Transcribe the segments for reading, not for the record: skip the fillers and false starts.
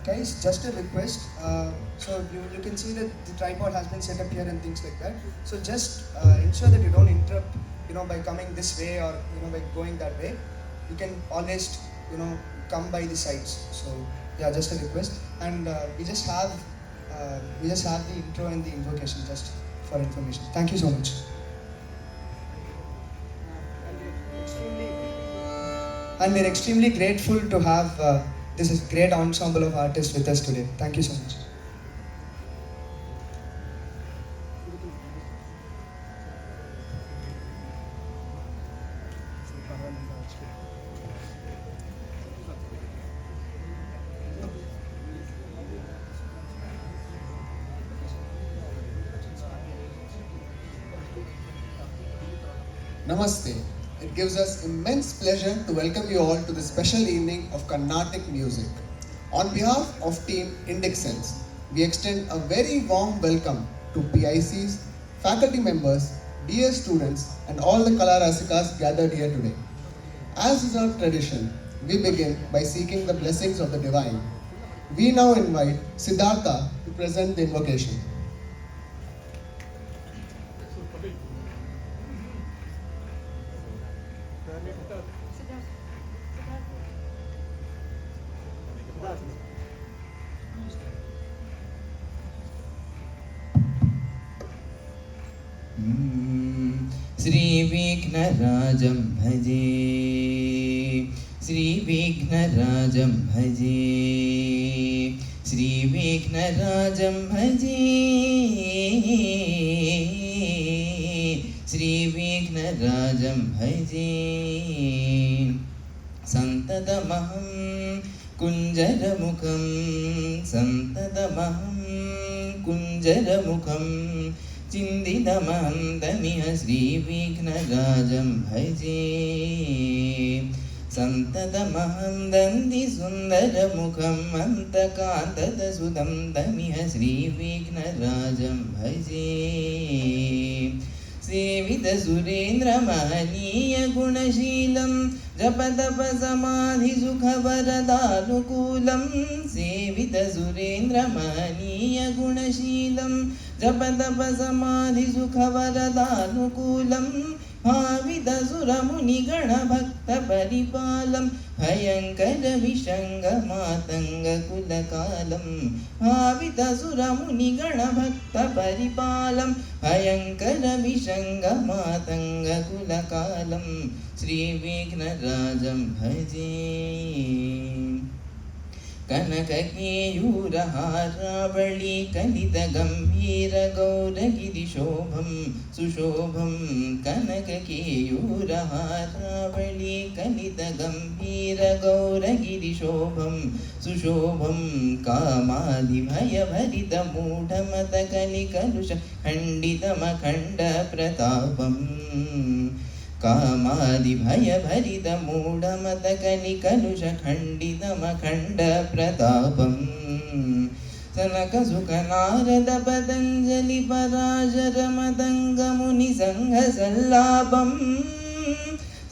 Guys, just a request. So you can see that the tripod has been set up here and things like that. So just ensure that you don't interrupt, by coming this way or by going that way. You can always, come by the sides. So yeah, just a request. And we just have the intro and the invocation just for information. Thank you so much. And we're extremely grateful to have this great ensemble of artists with us today. Thank you so much. Namaste. It gives us immense pleasure to welcome you all to this special evening of Carnatic music. On behalf of Team Indexcels, we extend a very warm welcome to PICs, faculty members, dear students, and all the Kala Rasikas gathered here today. As is our tradition, we begin by seeking the blessings of the divine. We now invite Siddhartha to present the invocation. श्रीविघ्नराजं भजे श्रीविघ्नराजं भजे श्रीविघ्नराजं भजे श्रीविघ्नराजं भजे सन्ततमहं कुञ्जरमुखं सन्ततमहं कुञ्जरमुखं चिन्तितमहन्तमिह श्रीविघ्नराजं भजे सन्ततमहं दन्तिसुन्दरमुखम् अन्तकान्तदसुतं तमिह श्रीविघ्नराजं भजे सेवितसुरेन्द्रमहनीयगुणशीलं जपतपसमाधिसुखवरदानुकूलं सेवितसुरेन्द्रमहनीयगुणशीलं जपतपसमाधिसुखवरदानुकूलं भावितसुरमुनिगणभक्तपरिपालं भयङ्करविषङ्गमातङ्गकुलकालं भावितसुरमुनिगणभक्तपरिपालं भयङ्करविषङ्गमातङ्गकुलकालं श्रीविघ्नराजं भजे कनककेयूरहारावळी कलितगम्भीरगौरगिरिशोभं सुशोभं कनककेयूरहारावळी कलितगम्भीरगौरगिरिशोभं सुशोभं कामादिभयभरितमूढमतकलिकलुष खण्डितमखण्डप्रतापम् कामादिभयभरितमूढमतकलिकलुषखण्डितमखण्डप्रतापम् सनकसुखनारदपतञ्जलिपराशरमदङ्गमुनिसङ्घसल्लापम्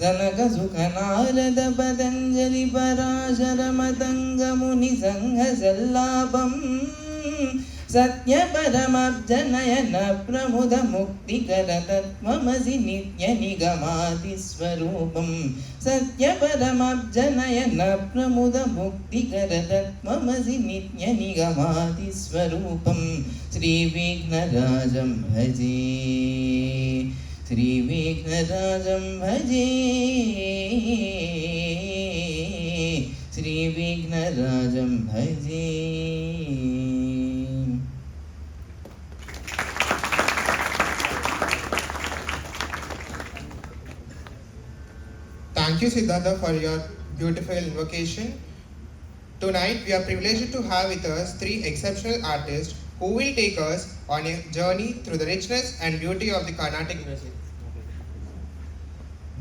सनकसुखनारदपतञ्जलिपराशरमदङ्गमुनिसङ्घसल्लापम् सत्यपरमब्जनयन प्रमुदमुक्तिकर तत्त्वमसि नित्यनिगमादिस्वरूपं सत्यपरमब्जनयन प्रमुदमुक्तिकर तत्त्वमसि नित्यनिगमादिस्वरूपं श्रीविघ्नराजं भजे श्रीविघ्नराजं भजे श्रीविघ्नराजं भजे Thank you, Siddhartha, for your beautiful invocation. Tonight, we are privileged to have with us three exceptional artists who will take us on a journey through the richness and beauty of the Carnatic music.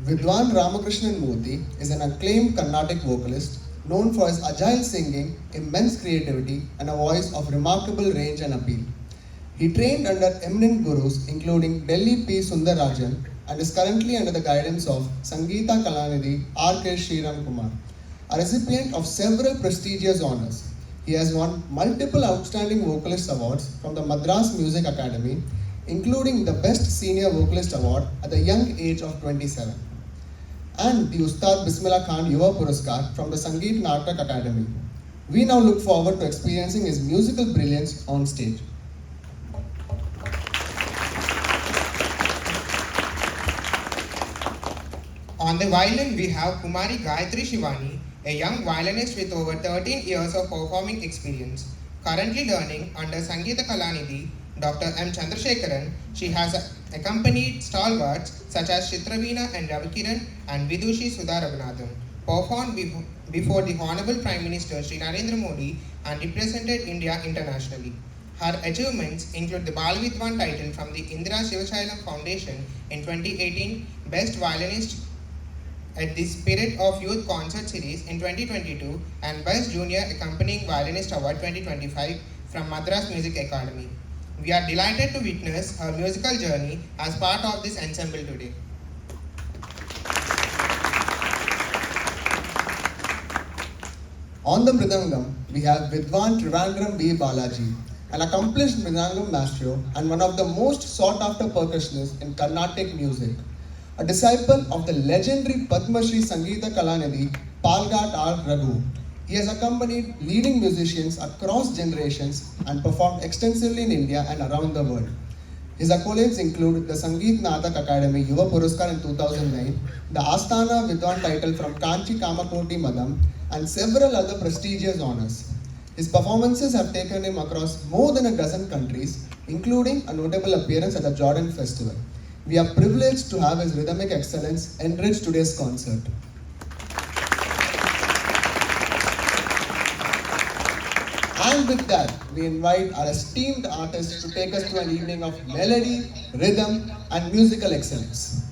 Vidwan Ramakrishnan Murthy is an acclaimed Carnatic vocalist known for his agile singing, immense creativity, and a voice of remarkable range and appeal. He trained under eminent gurus including Delhi P. Sundarajan and is currently under the guidance of Sangeeta Kalanidhi R. K. Sriram Kumar, a recipient of several prestigious honors. He has won multiple outstanding vocalist awards from the Madras Music Academy, including the Best Senior Vocalist Award at the young age of 27, and the Ustad Bismillah Khan Yuva Puraskar from the Sangeet Natak Academy. We now look forward to experiencing his musical brilliance on stage. On the violin, we have Kumari Gayatri Shivani, a young violinist with over 13 years of performing experience. Currently learning under Sangeeta Kalanidhi, Dr. M. Chandrasekharan, she has accompanied stalwarts such as Chitraveena and Ravikiran and Vidushi Sudha Raghunathan, performed before the Honorable Prime Minister Sri Narendra Modi and represented India internationally. Her achievements include the Balvidwan title from the Indira Shivashailam Foundation in 2018, Best Violinist at the Spirit of Youth Concert Series in 2022 and Best Junior Accompanying Violinist Award 2025 from Madras Music Academy. We are delighted to witness her musical journey as part of this ensemble today. On the Mridangam, we have Vidwan Trivandrum B. Balaji, an accomplished Mridangam maestro and one of the most sought after percussionists in Carnatic music. A disciple of the legendary Padma Shri Sangeeta Kalanidhi, Palghat R. Raghu. He has accompanied leading musicians across generations and performed extensively in India and around the world. His accolades include the Sangeet Natak Academy Yuva Puraskar in 2009, the Asthana Vidwan title from Kanchi Kamakoti Madam, and several other prestigious honors. His performances have taken him across more than a dozen countries, including a notable appearance at the Jordan Festival. We are privileged to have his rhythmic excellence enrich today's concert. And with that, we invite our esteemed artists to take us to an evening of melody, rhythm, and musical excellence.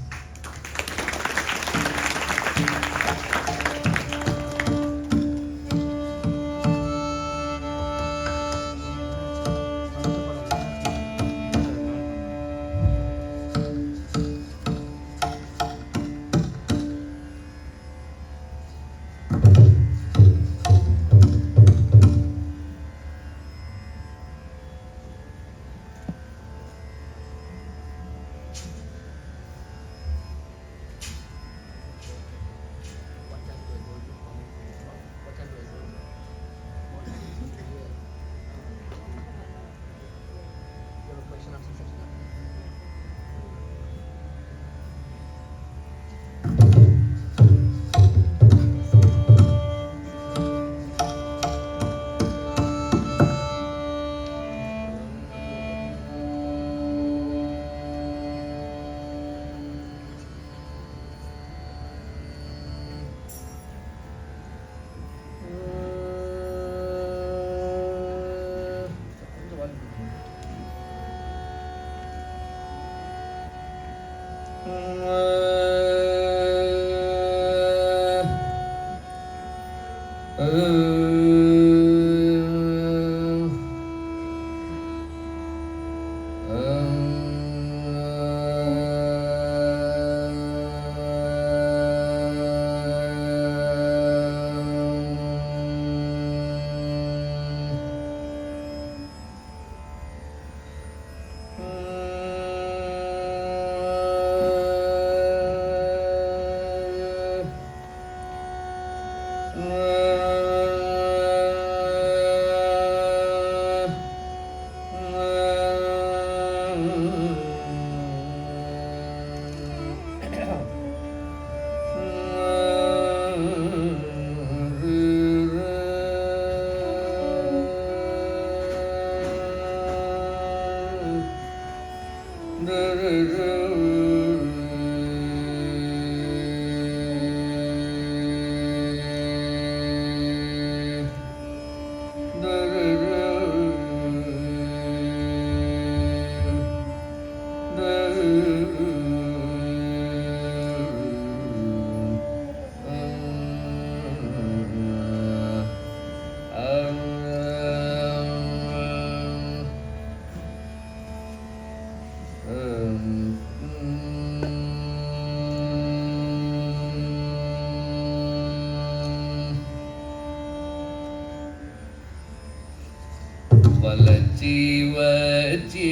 வளர்ச்சி வச்சி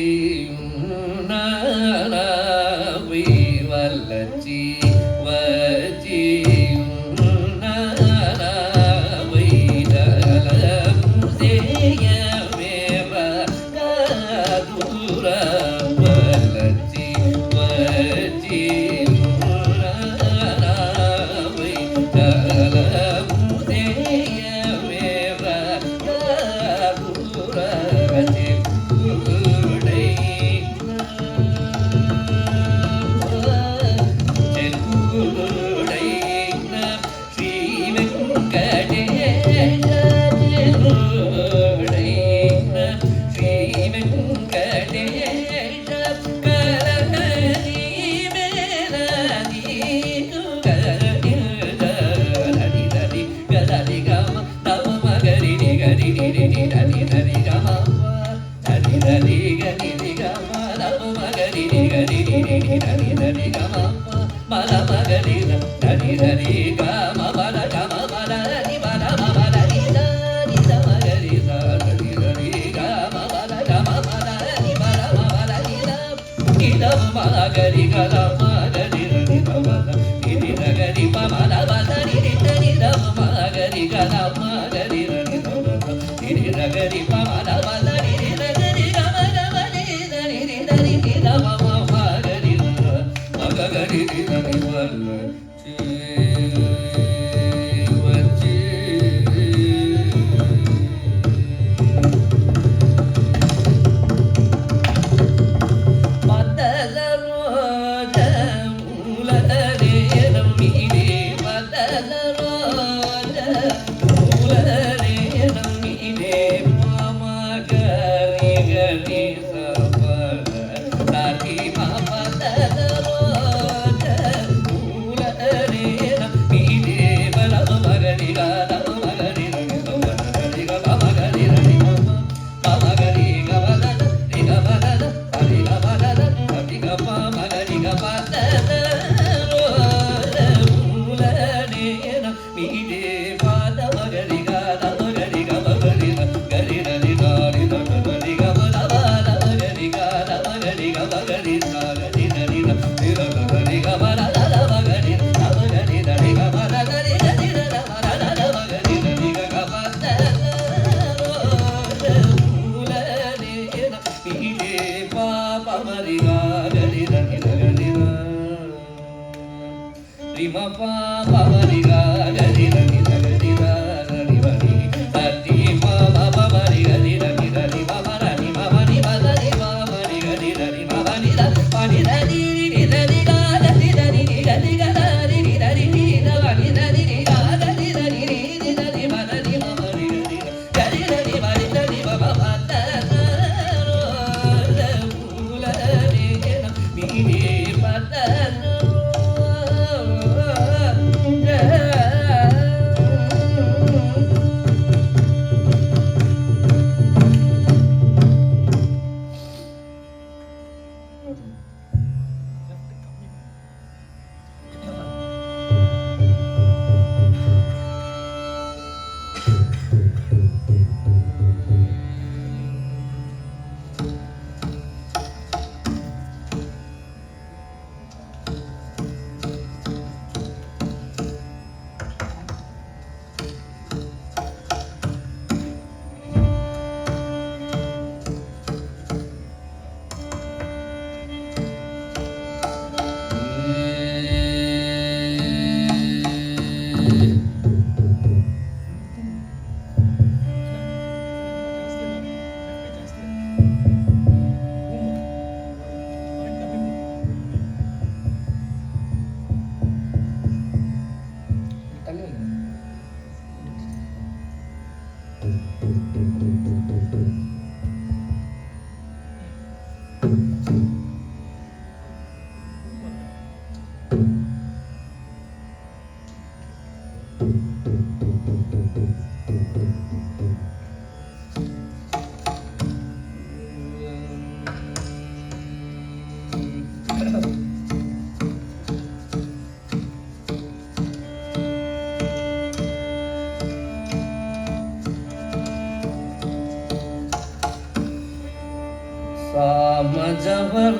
நானாவை வளர்ச்சி வச்சி நானாவை நலம் செய்ய மேவா காதுர வளர்ச்சி வச்சி நானாவை நலம் செய்ய மேவா காதுர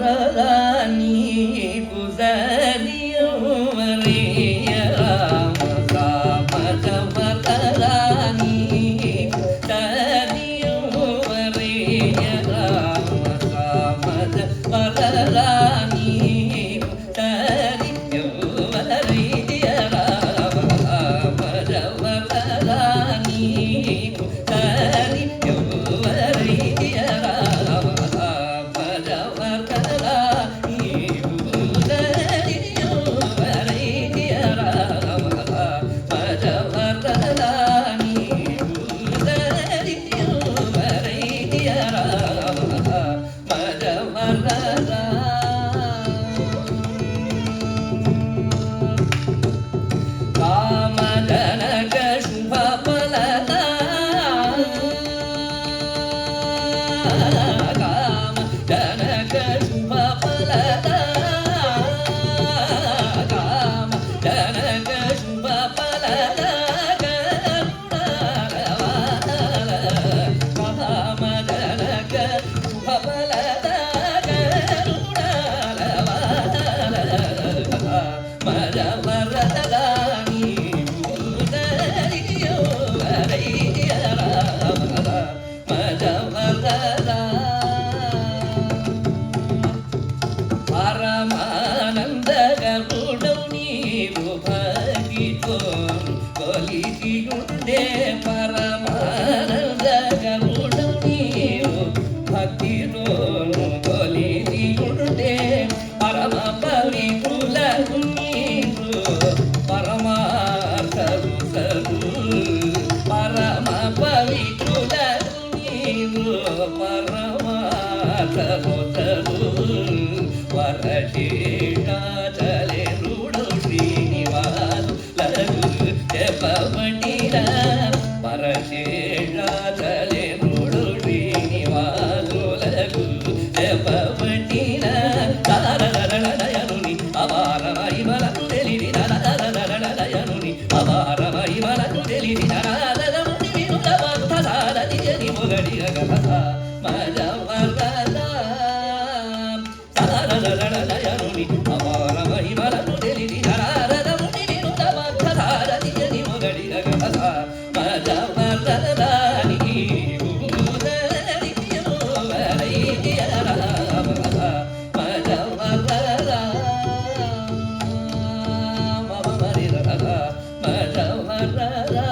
சாமஜவரராணி புதரியுவரைய ராம சாமஜவரராணி புதரியுவரைய ராம சாமஜவரராணி புதரியுவரைய ராம சாமஜவரராணி புதரியுவரைய ராம காமஜனக சுபபலதா காமஜனக சுபபலதா காமஜனக சுபபலதா காமஜனக சுபபலதா மரவரதானி பூதரியோ வரைய ராம மரவரதா பரமானந்த கருடம் நீரு பகித்தோம் கொலிதியுண்டே பரமானந்த கருடம் நீரு பகித்தோம் கொலிதியுண்டே பரம பவித்ருல நீரு பரமார்த்தரு சரு பரம பவித்ருல நீரு பரமார்த்தரு சரு వరశేషాచలే రుడు శ్రీనివాసు లగు జపమణిర వరశేషాచలే రుడు శ్రీనివాసు లగు జపమణిర తారనయనుని అపార మహిమలను తెలివి నయనుని అపార మహిమలను తెలివి నరదముని వినుల భక్త సారథి జని మొగడి గగత మజవరదా నయనుని అపార మహిమలను తెలివి నరదముని వినుల భక్త సారథి జని మొగడి గగత మజవరదాని భూదరియో వరైయ Rama మజవరదా మమరిరదా మజవరదా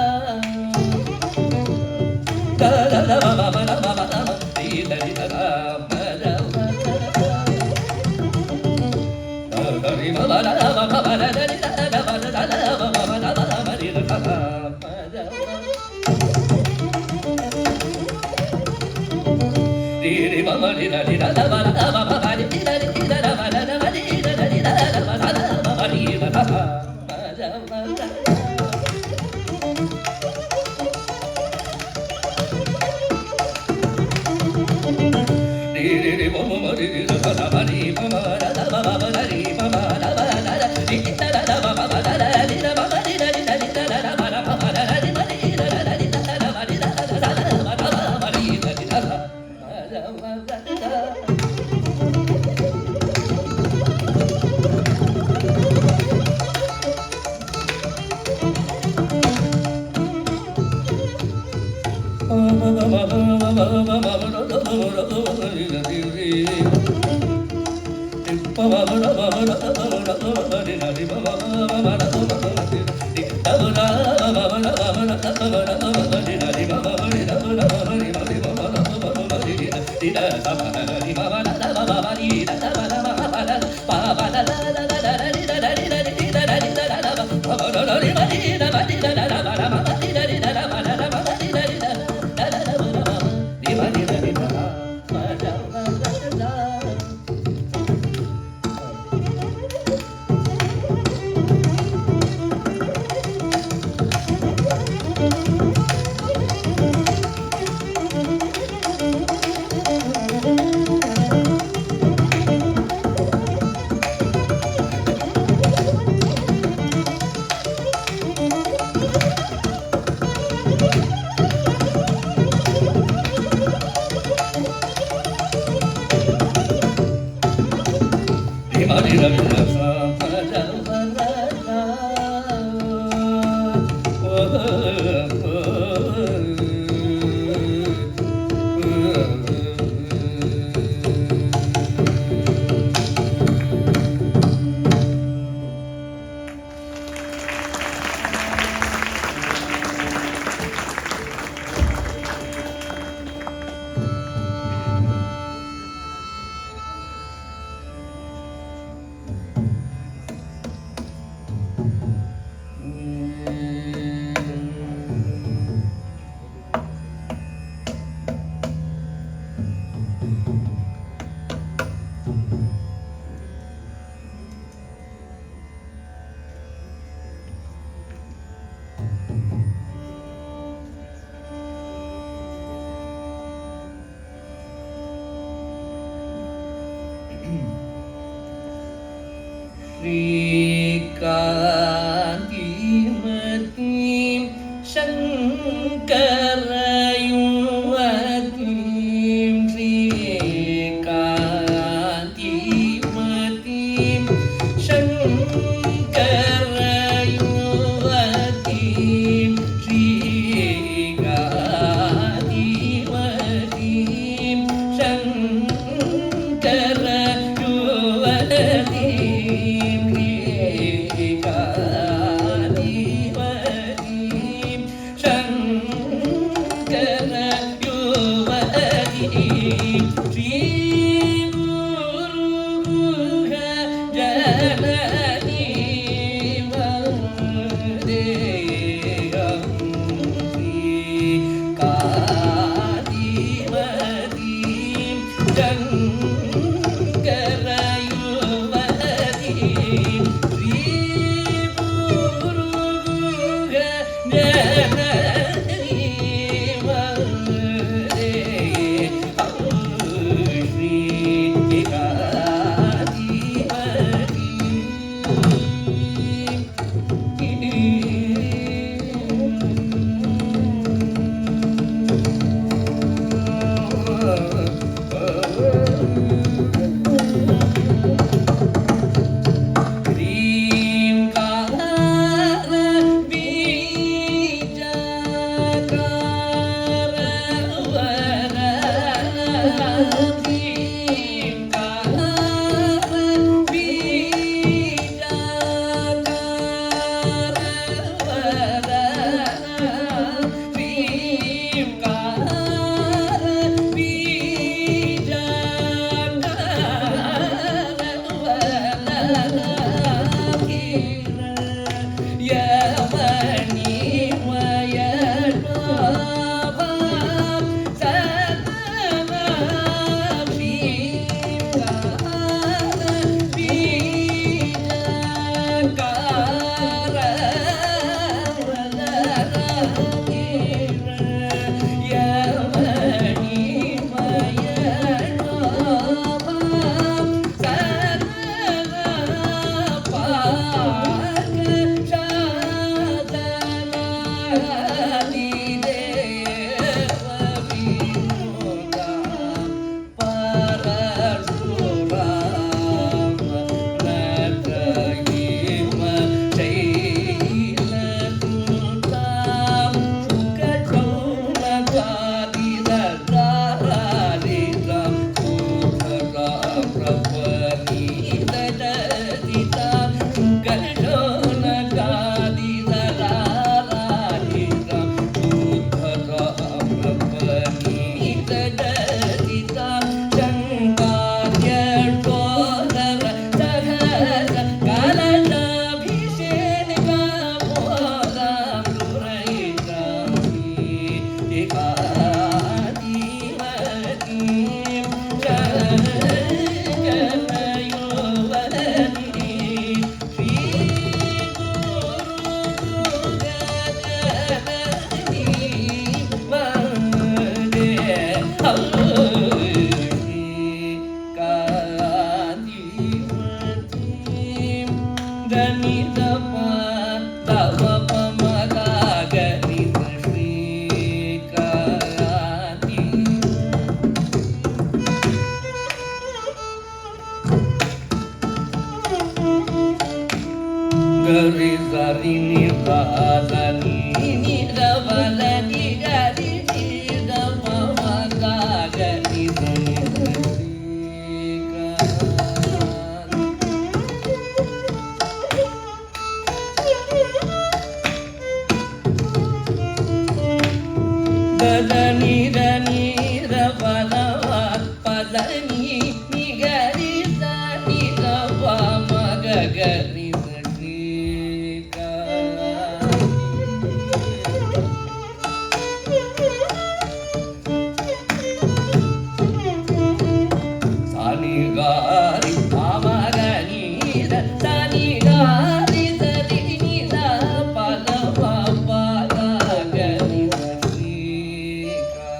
श्रीकान्तिमतीं शङ्करयुवतीं श्रीकान्तिमतीं शङ्करयुवतीं श्रीकान्तिमतीं gari sari ni pa sa ni ni da pa la ni ga ni ni da pa ma ga ga ni sa ni sa ni ga. Da da ni da pa la pa la ni ni ga ni sa ni da pa ma ga ga ni sa ni ga. Sa ni ga ri pa ma ga ni da sa ni ga ri sa ri ni da pa la pa pa ga ga ni sa ni ga.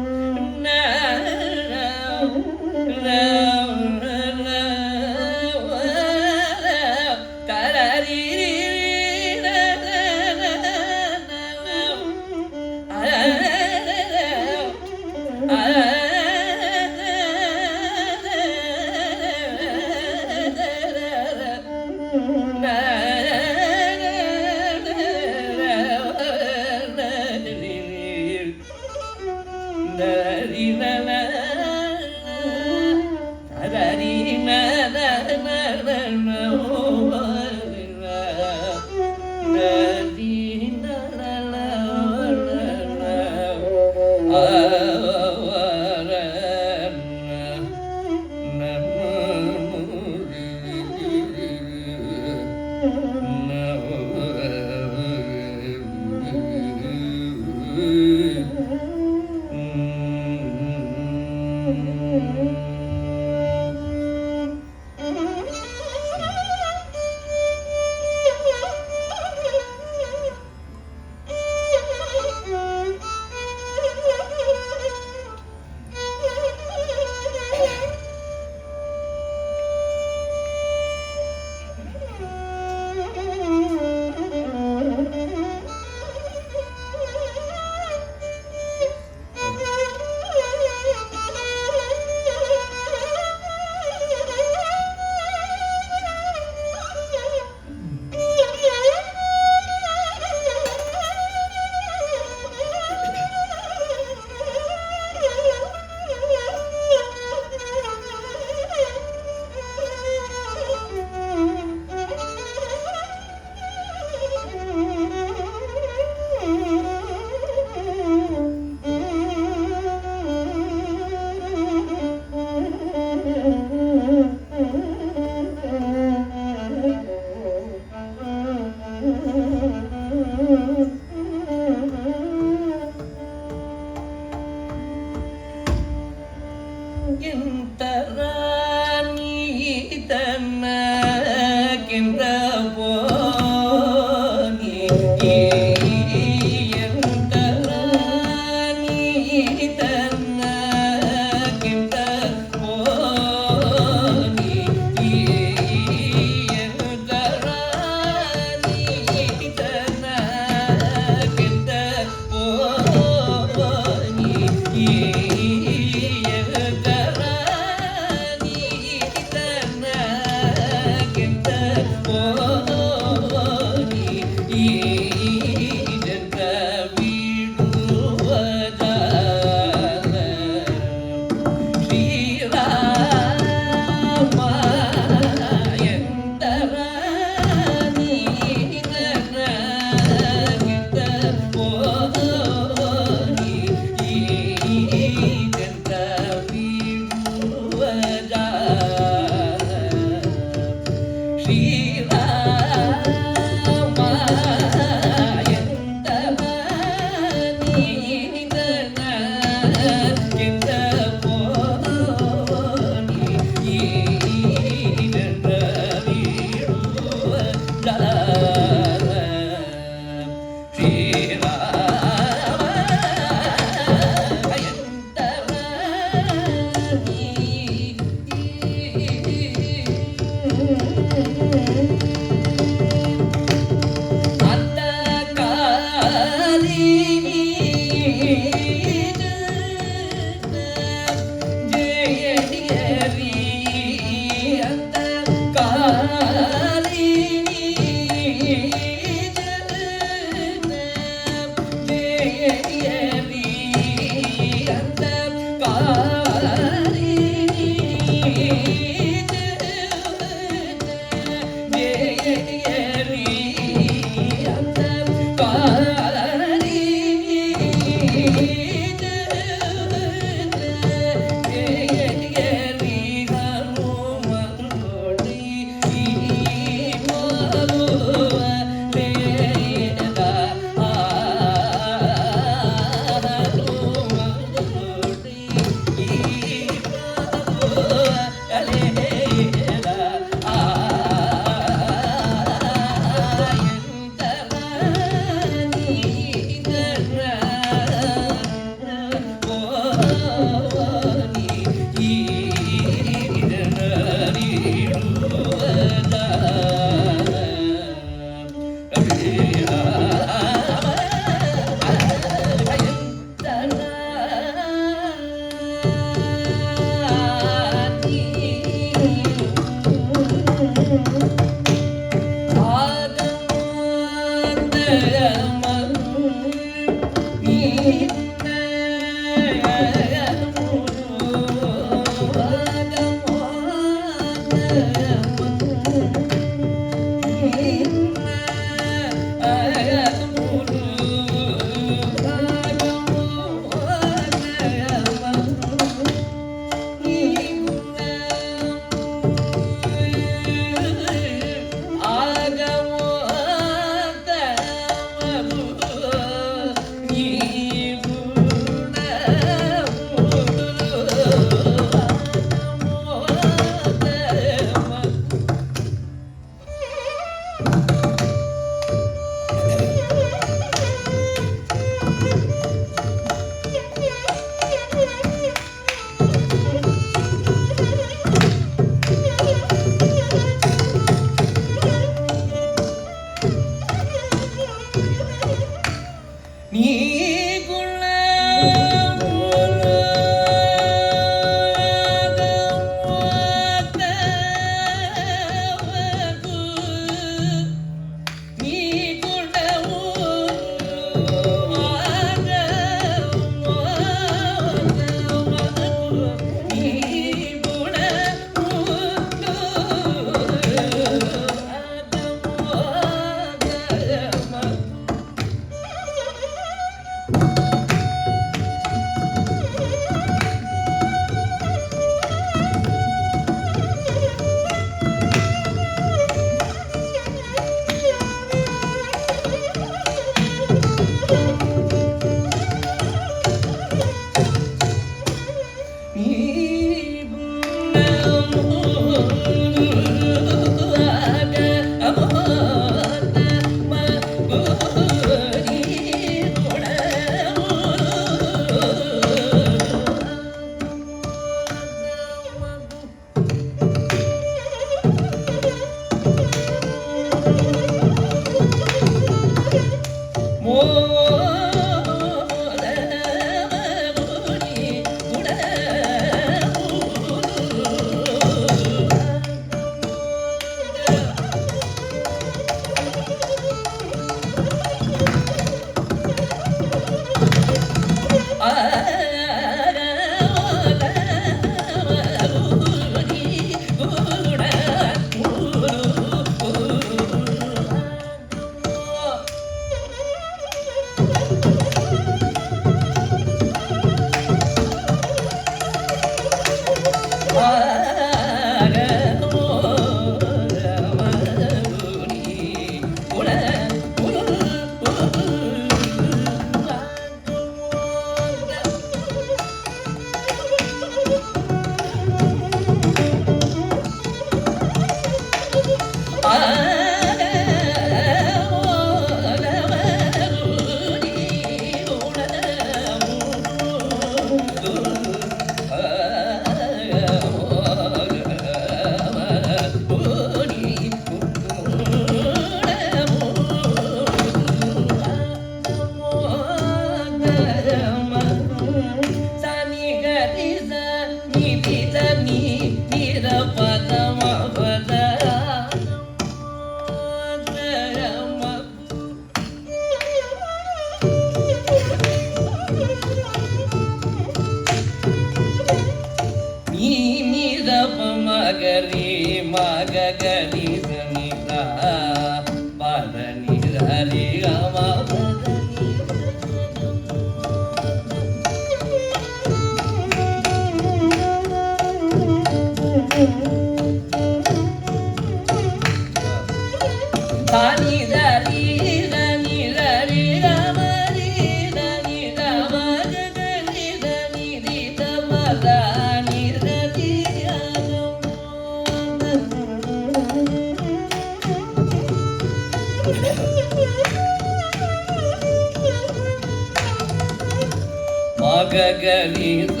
மககரித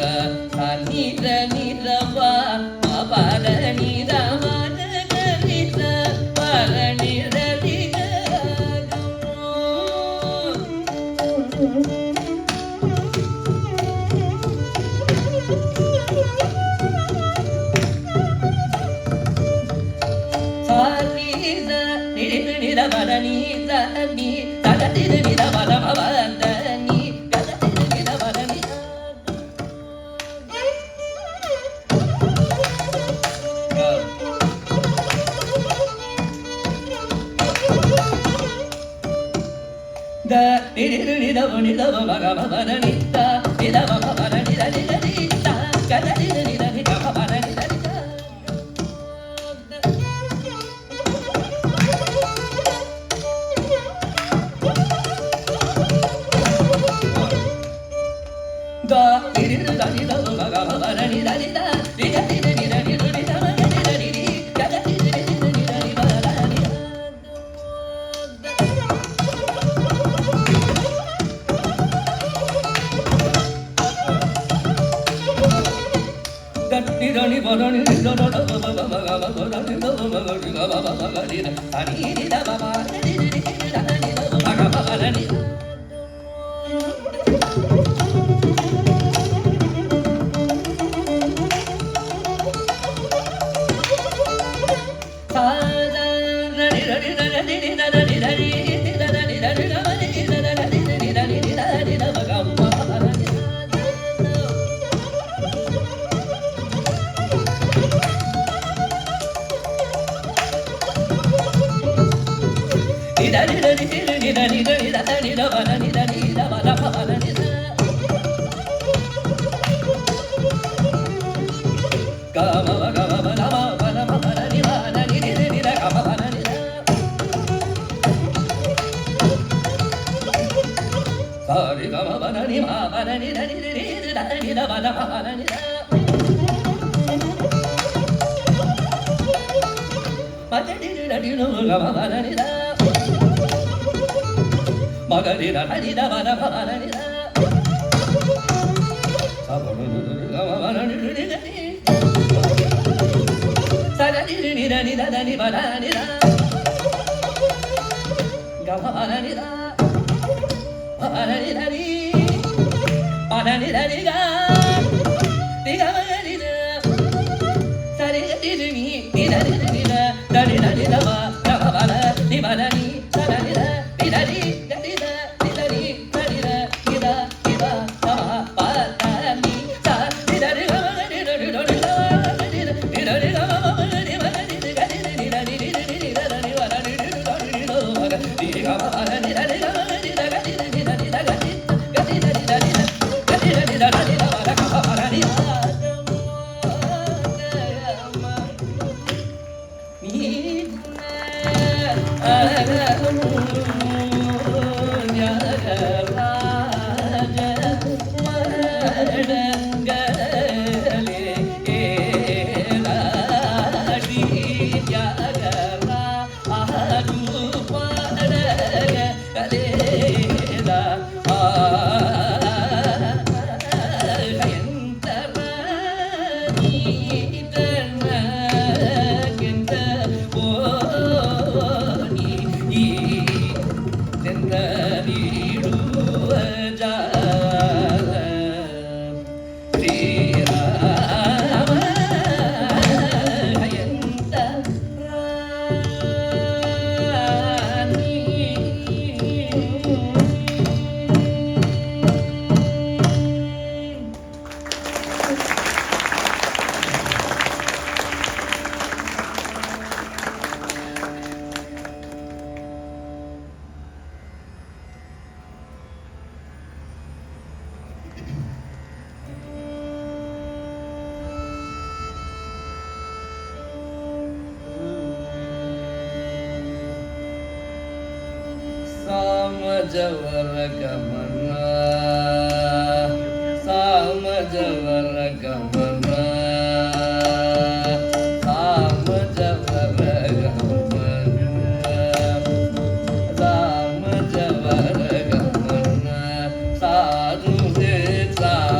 சனித நிரவா மபரணித மககரித பரணித சாரித நிரித நிரவரணித நீ தகதிர நிரவரமவதனி கததிர நிரவரணி த நிரித நிரவணிதவ மகமவரணித நிரவமவரணித நிரதித கததிர நிரதித மவரணித da niru da ni da ma ga ma ba ni da ni da ni da ni da ni da ni da ni da ma ni da ni ga da ni da ni da ni da ni ba da ni da ni da ni ba da ni da da da ba ba ba ga ba ba da ni da ba ba ga ga ba ba ba ga ni da ani ni da ba ba ni ni ni da ni da ba ga ba ba da ni Samajawar Gamana, Samajawar Gamana, Samajawar Gamana, Samajawar Gamana, Sadhu Sita.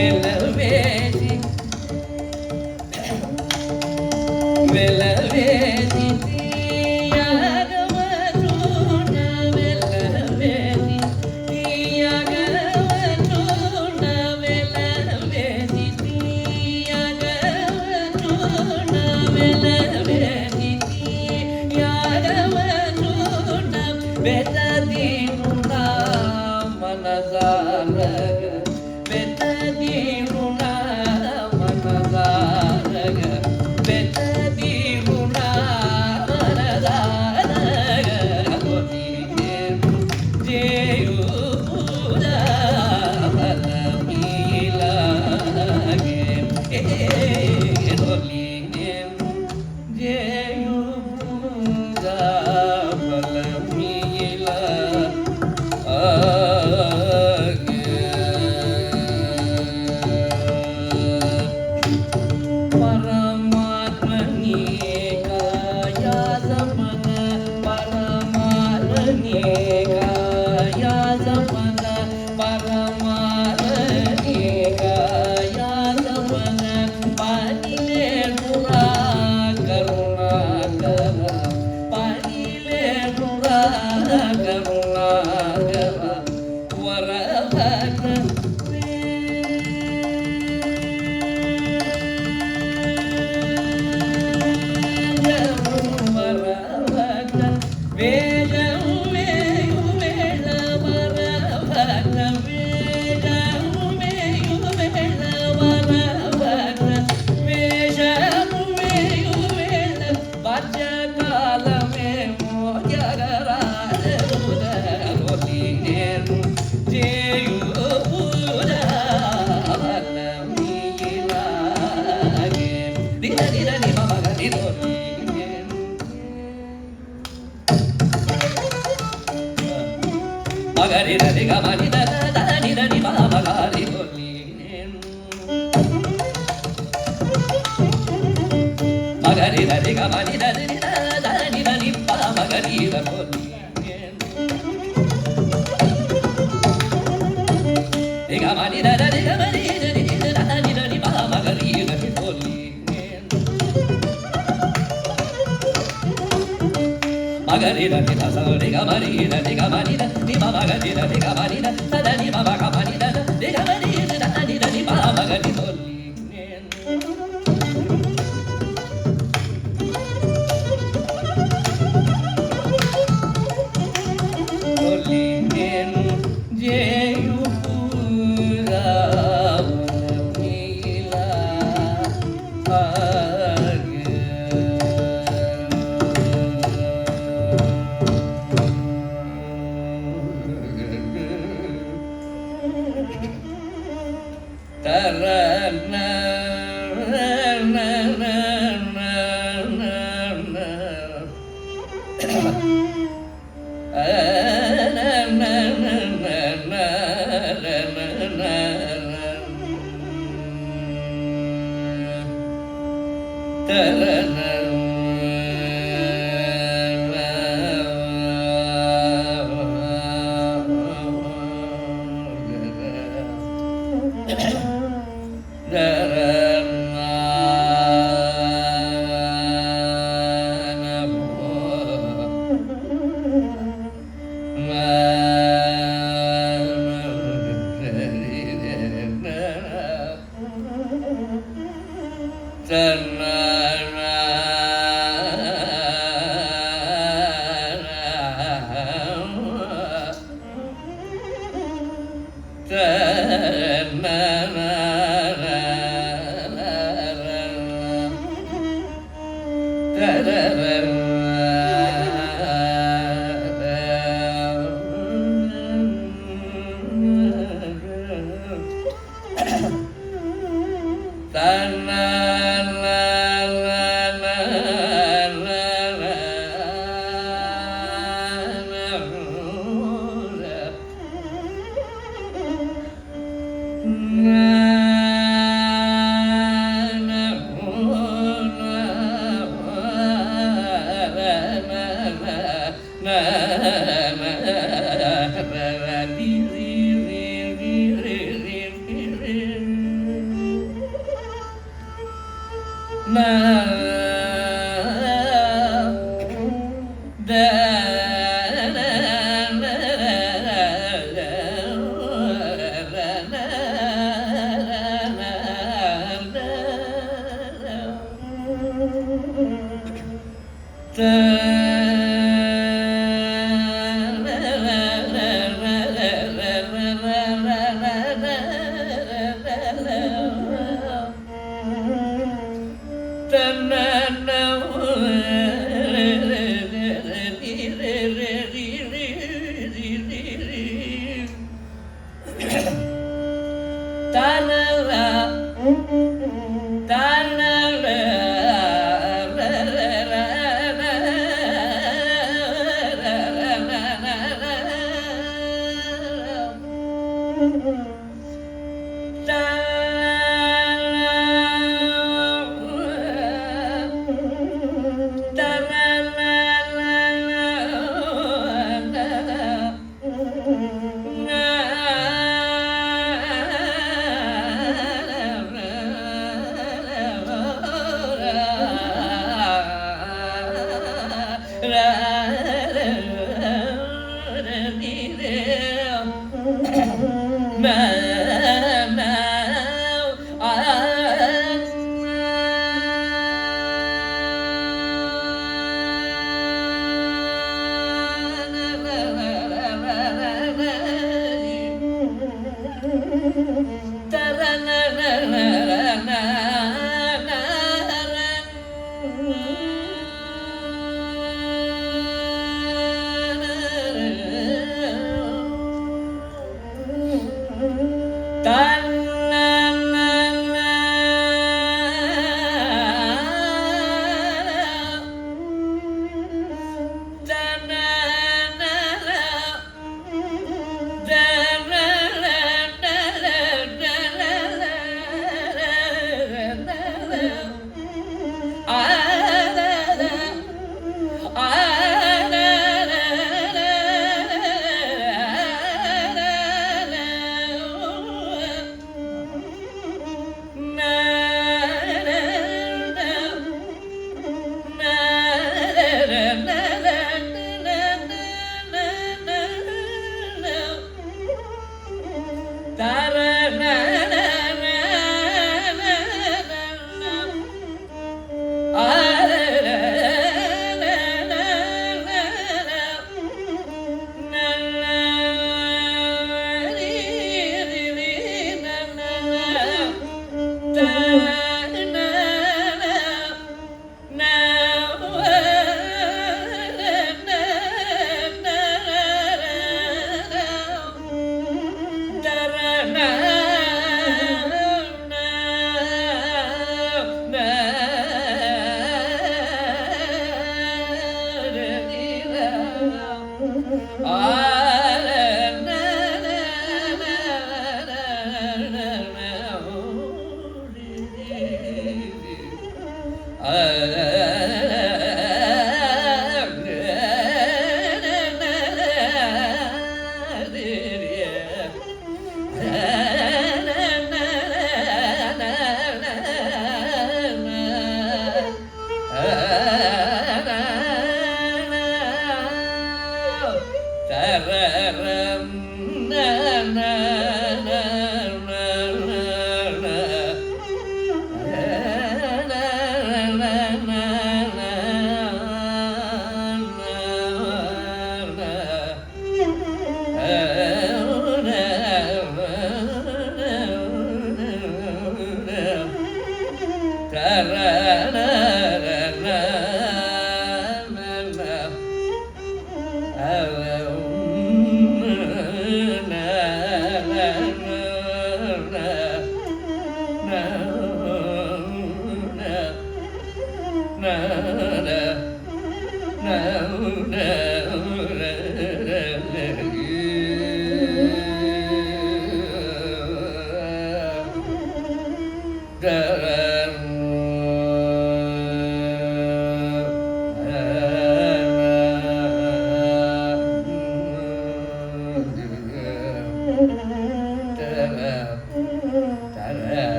வெலவேதி வெலவேதி தீயாகவனுன வெலவேதி தீயாகவனுன வெலவேதி தீயாகவனுன வெலவேதி தீயாகவனுன வெததினுனா மனசாரக வெததினுனா மனசாரக வெததினுனா மனசாரக கொதினேரு ஜேயுபுரா பலமீலாகே கொலினேரு ஜேயுபுரா பலமீலா Magari da di gamani da da ni da ni ma magari golinen. Magari da di gamani da ni da ni ma magari da golinen. Di gamani da di gamani da ni ma magari da golinen. Magari da di da sa di gamani da di gamani da ni ma magari da di gamani da da ni ma magari da di gamani da ni ma magari golinen. Golinen jeyupura mila Na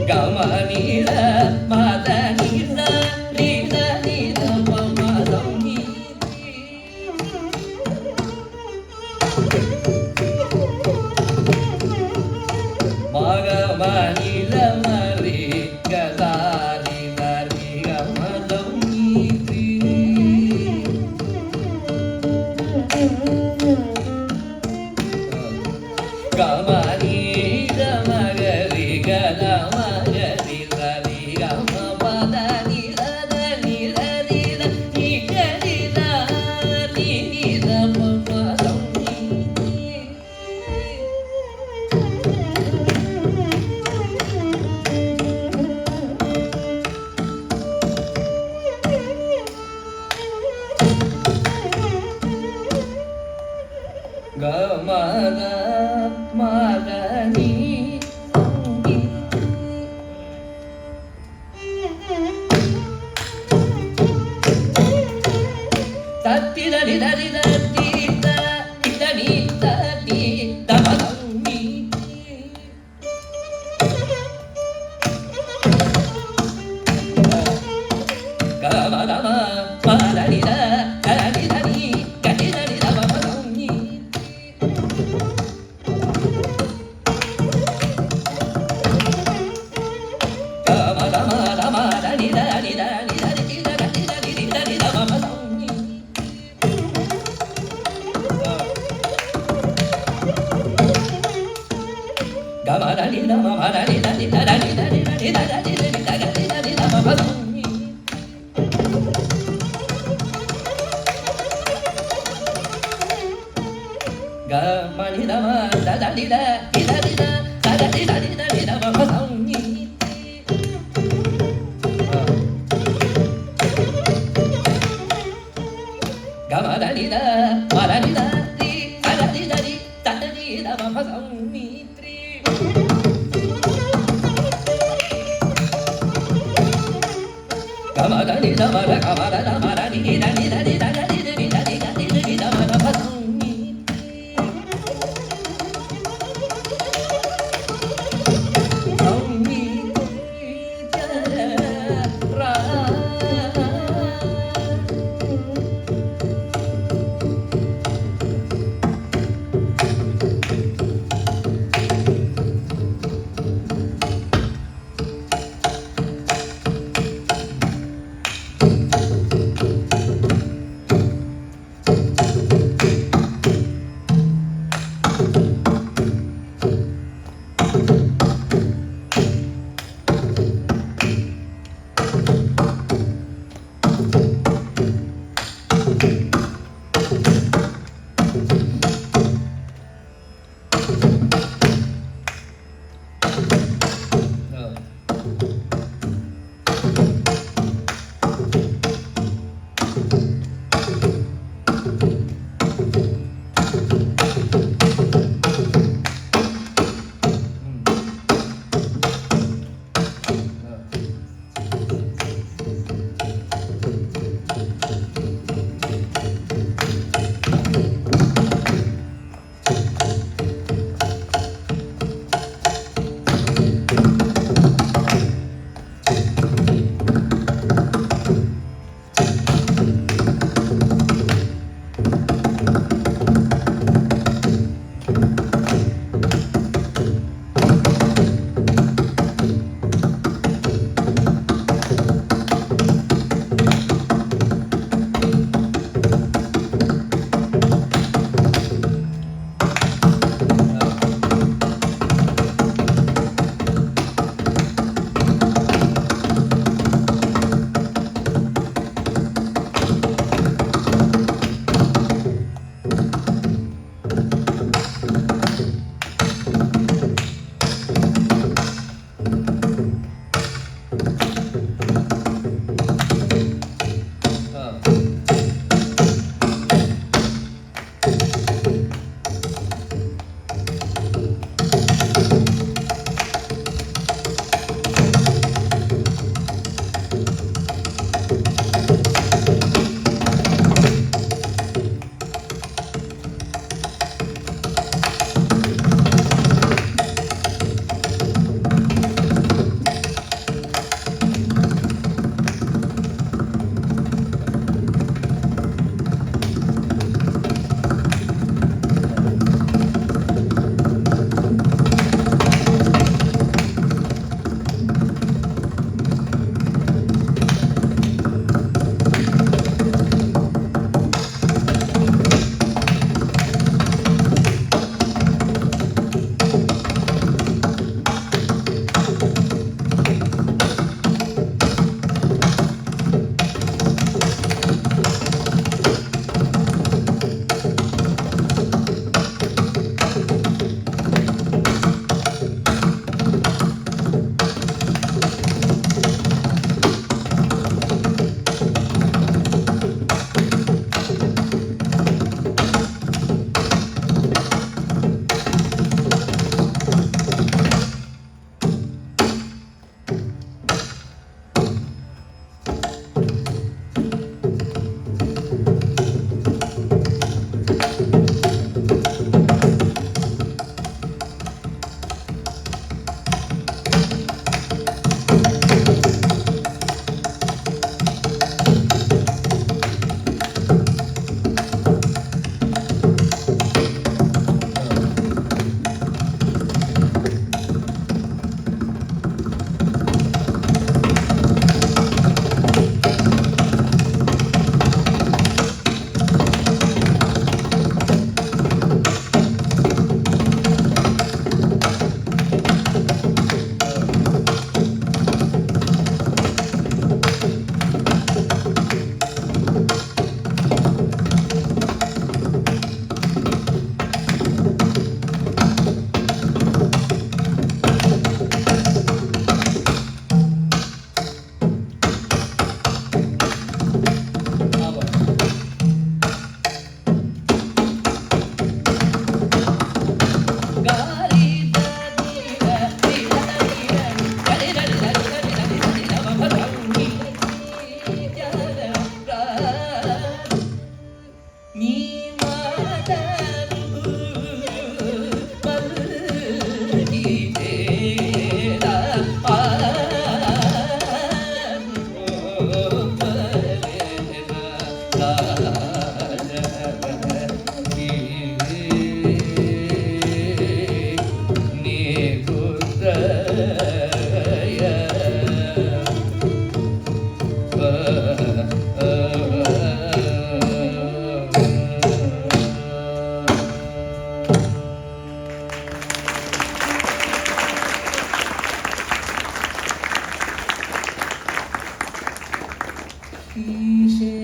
கமனித மத நித நித நித மமதம் மகமனித மரி கதாரி நரி கமதம் கமனித மகரி கத மகரி சரி கம பத நித நித நித நிகரித நித மமதம் கமத மதனி தத்திதனி தனி தத்தி தனி தத்தி தமதம் மீ கமதம மதனித தனி தனி கனி தனி தமதம் மீ கமதனித மரனித தி கரதிதரி ததனித மமதம் மீத்ரி கமதனித மர கமதன மரனித நித நித நித நித நித நித நித மமதம்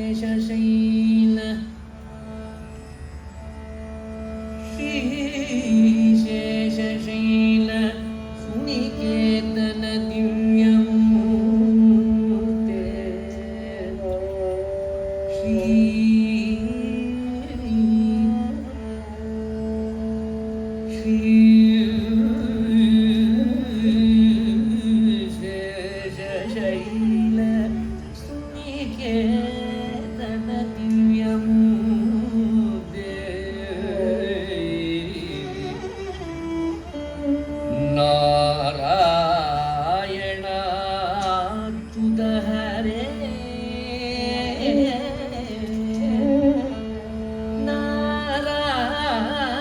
श्रीशेषशैल श्रीशेषशैल सुनिकेतन दिव्यमूर्ते श्रीशेषशैल सुनिकेतन दिव्यमूर्ते नारायणाच्युत हरे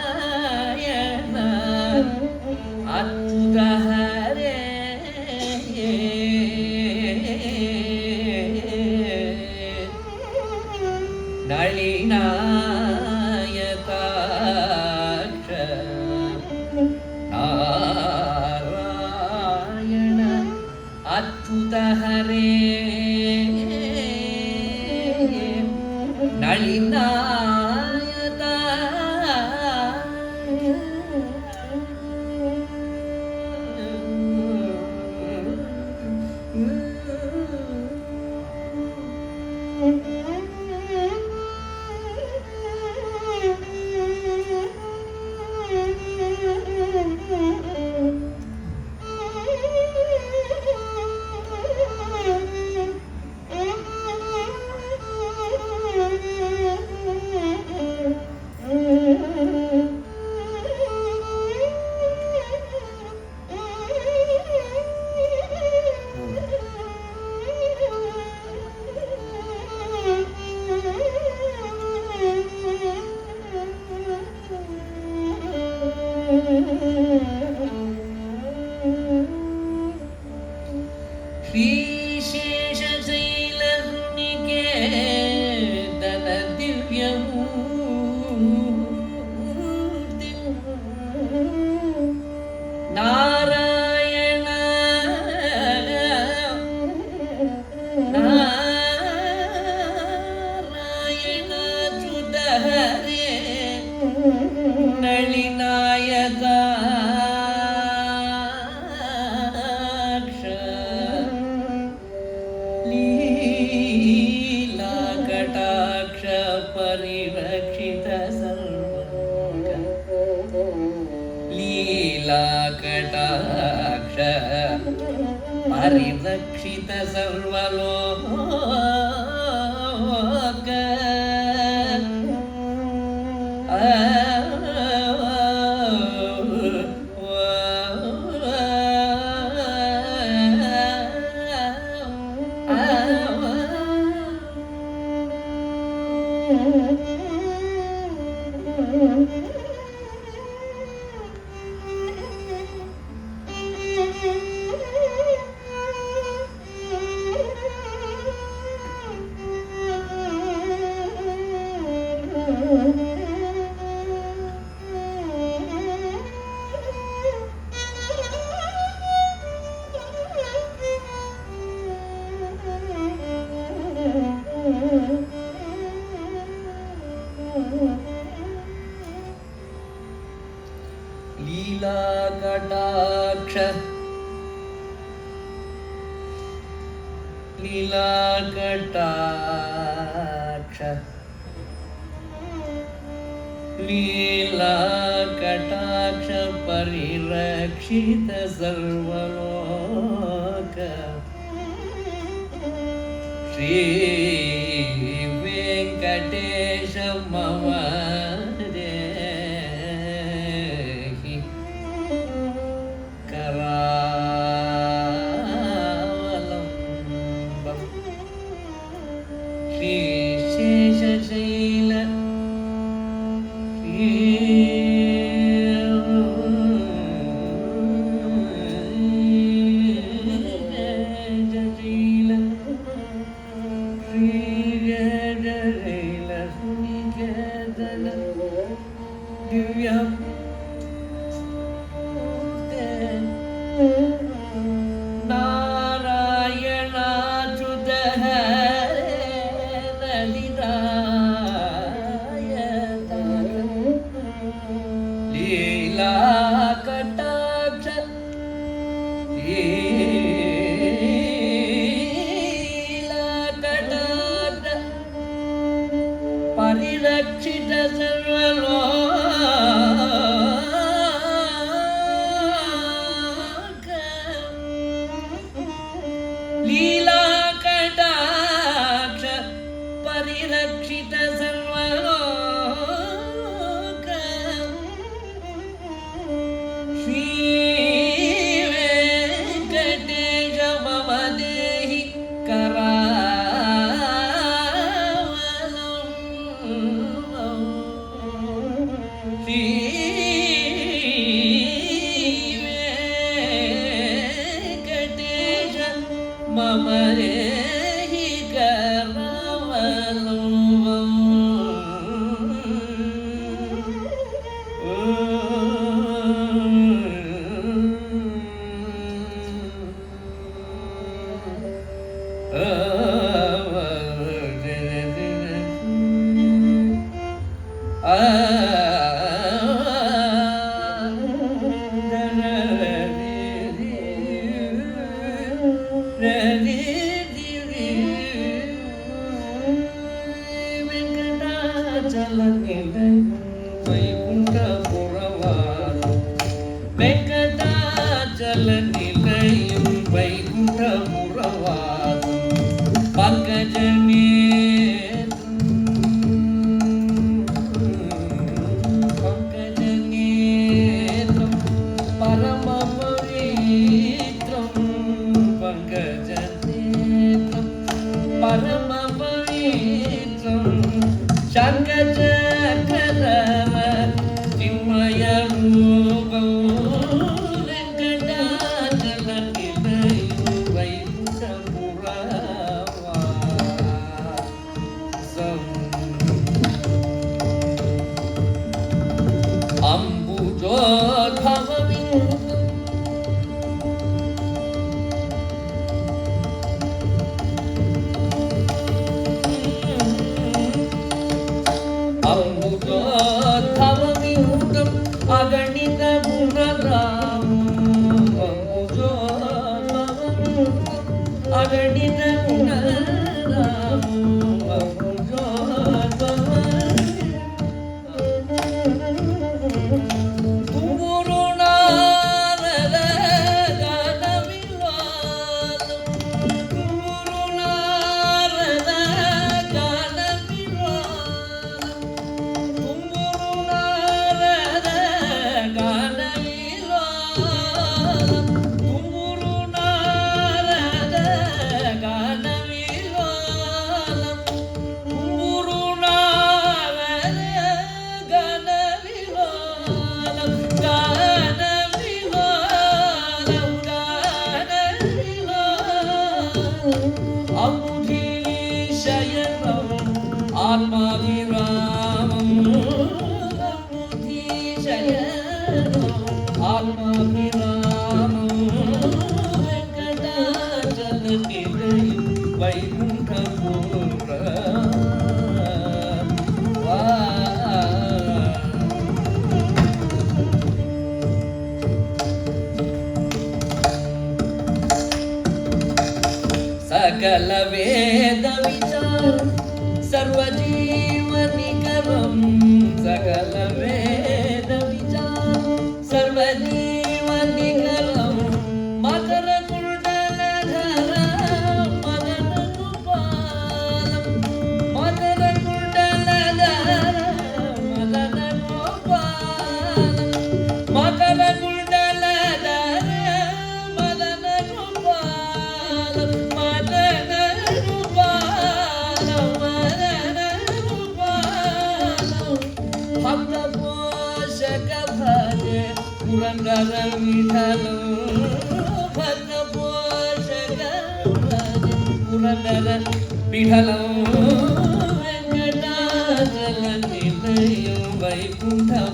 नारायण अच्युत हरे नलिनायताक्ष नारायण अच्युत हरे श्रीशेषशैलनिकेतन दिव्यमूर्ति नारायण नारायणाच्युत हरे नलिनायताक्ष लीलाकटाक्ष परिरक्षित सर्वलोक लीलाकटाक्ष परिरक्षित सर्वलोक लीलाकटाक्ष लीलाकटाक्ष लीलाकटाक्ष परिरक्षित सर्वलोक श्री वेंकटेश मम देहि करावलम्बम् श्रीशेषशैल परिरक्षित सर्वलोक लीला कटाक्ष परिरक्षित सर्वलोक श्री वेंकटेश मम देहि वेंकटेश मम देहि வெங்கடாச்சல நிலையம் வைகுண்டபுரவாசம் பங்கஜநேத்ரம் பரமபவித்ரம் பங்கஜநேத்ரம் பரமபவித்ரம் சங்கச்சக்கரவ சின்மய ரூபம் வெங்கடாச்சல நிலையம் வைகுண்டபுரவாசம் அம்புஜோத்பவவிந்து அம்புஜோத்பவவிந்தும் அகணித குணராமம் அம்புஜோத்பவவிந்தும் அகணித குணராமம் ஆத்மாவிராமம் ஆத்மாவிராமம் வெங்கடாச்சல நிலையம் सकल वेद विचार सर्वजीवनिकरं सकल वेद विचार सर्वजीवनिकरं मकर कुण्डलधर मदन गोपालं मकर कुण्डलधर मदन गोपालं मकर कुण्डलधर मदन गोपालं मदन गोपालं पुरंदर विठलं वेंकटाचलनिलयं वैकुण्ठपुरवासं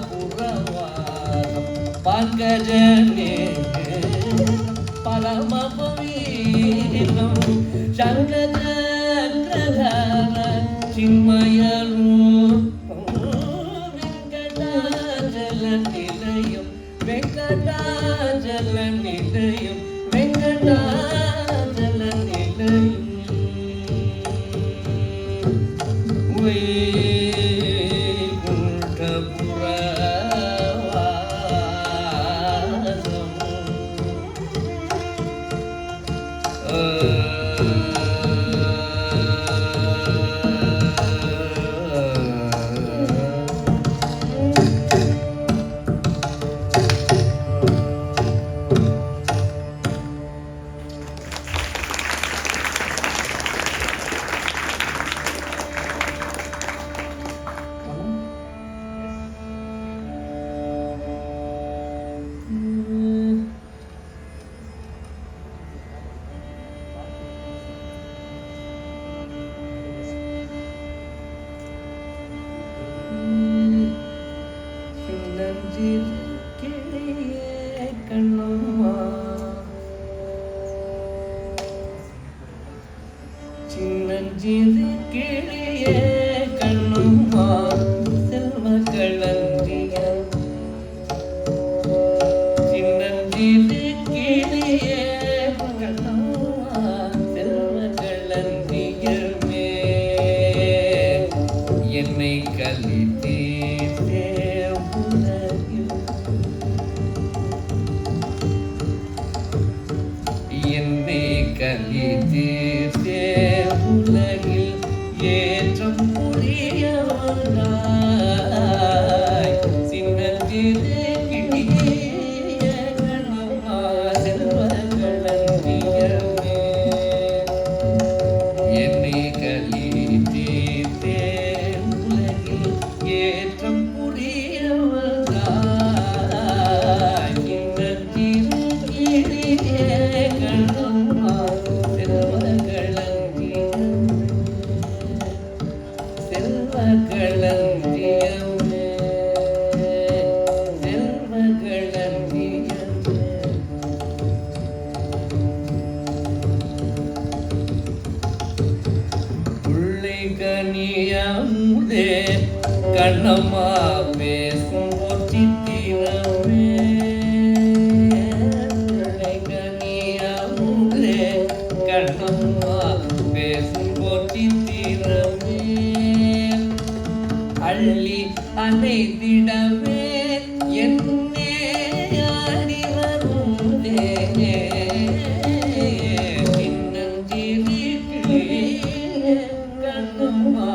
पंकजने परमपवित्रं शङ्खचक्रधर चिन्मयरूपं वेंकटाचलनिलयं वेंकटाचलनिलयं वेंकटाचलनिलयं சின்னஞ்சிறு கிளியே கண்ணுமா செல்வகளஞ்சிய சின்னஞ்சிறு கிளியே கண்ணுமா செல்வகளஞ்சியமே என்னை கலித்தீர்த்தே உலகில் என்னை கலித்தீர்த்தே உலகில் ஏற்றம் புரியவனாய் சின்னஞ்சிறு கிளிய கண்ணம்மா செல்வகளஞ்சியமே என்னை கலித்தீர்த்தே உலகில் ஏற்றம் புரியவனாய் சின்னஞ்சிறு கிளிய கண்ணம்மா செல்வகளஞ்சியமே செல்வகளஞ்சியமே புள்ளை கனியமுதே கண்ணம்மா பேசும் சித்திரமே புள்ளை கனியமுதே கண்ணம்மா பேசும் சித்திரமே அள்ளி அணைத்திடவே என்னே ஆடி வருந்தே சின்னஞ்சிறு கிளியே கண்ணம்மா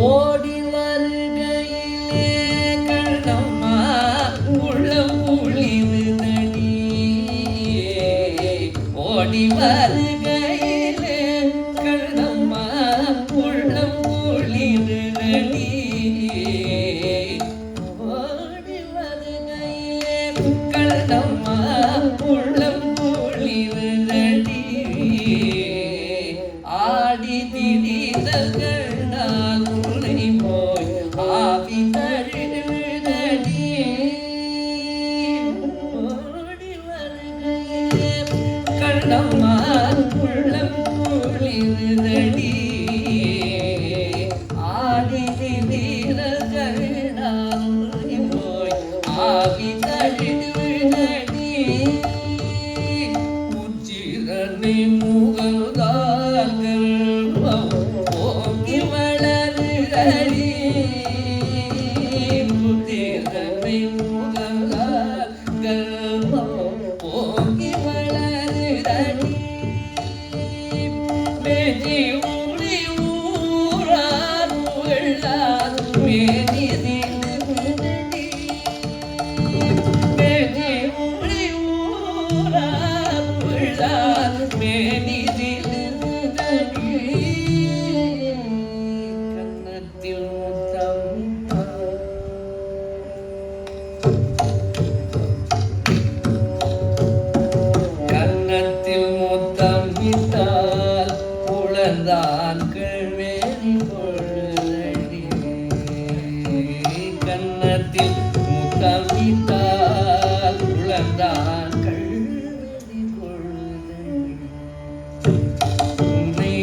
ஓடி வருகையிலே கண்ணம்மா உள்ளம் குளிர்ந்தடி ஓடி வருகையிலே கண்ணம்மா உள்ளம் குளிர்ந்தடி ஓடி வருகையிலே கண்ணம்மா உள்ளம் குளிர்ந்தடி ஆடி திரிதங்கள் உன்னை போய் ஆவி தழுதடி ஓடி வருகையே கண்ணம்மா உள்ளம் குளிர்ந்தடி ஆடி திரிதங்கள் உன்னை போய் ஆவி தழுதடி உச்சிரனை முகதார்கள் ஓங்கி வளருதடி முதிரனை முகதார்கள் ஓங்கி வளருதடி மேஜி ஊழி ஊரார் உள்ளார் மேனி தினடி மேஜி ஊழி ஊரார் கன்னத்தில் முத்தமிட்டால் குழந்தான் கல்வேறி பொழுதடி கன்னத்தில் முத்தமிட்டால் குழந்தான் கல்வேறி பொழுதடி உன்னை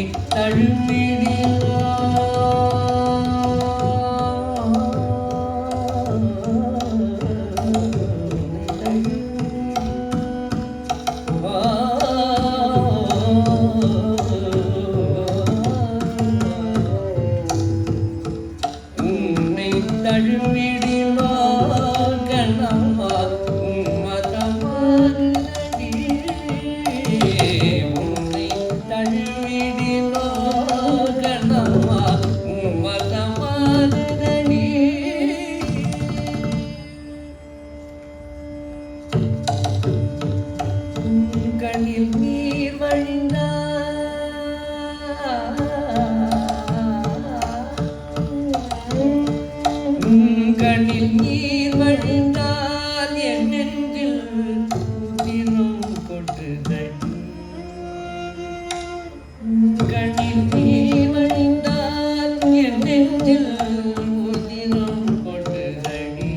உன்னை தழுவிடிலோ கண்ணம்மா உம்மதமானடி உன்னை தழுவிடிலோ கண்ணம்மா உம்மதமானடி கண்ணில் நீர் கண்ணில் நீர் வழிந்தால் என் நெஞ்சில் தினம் கொட்டுதடி கண்ணில் நீர் வழிந்தால் என் நெஞ்சில் தினம் கொட்டுதடி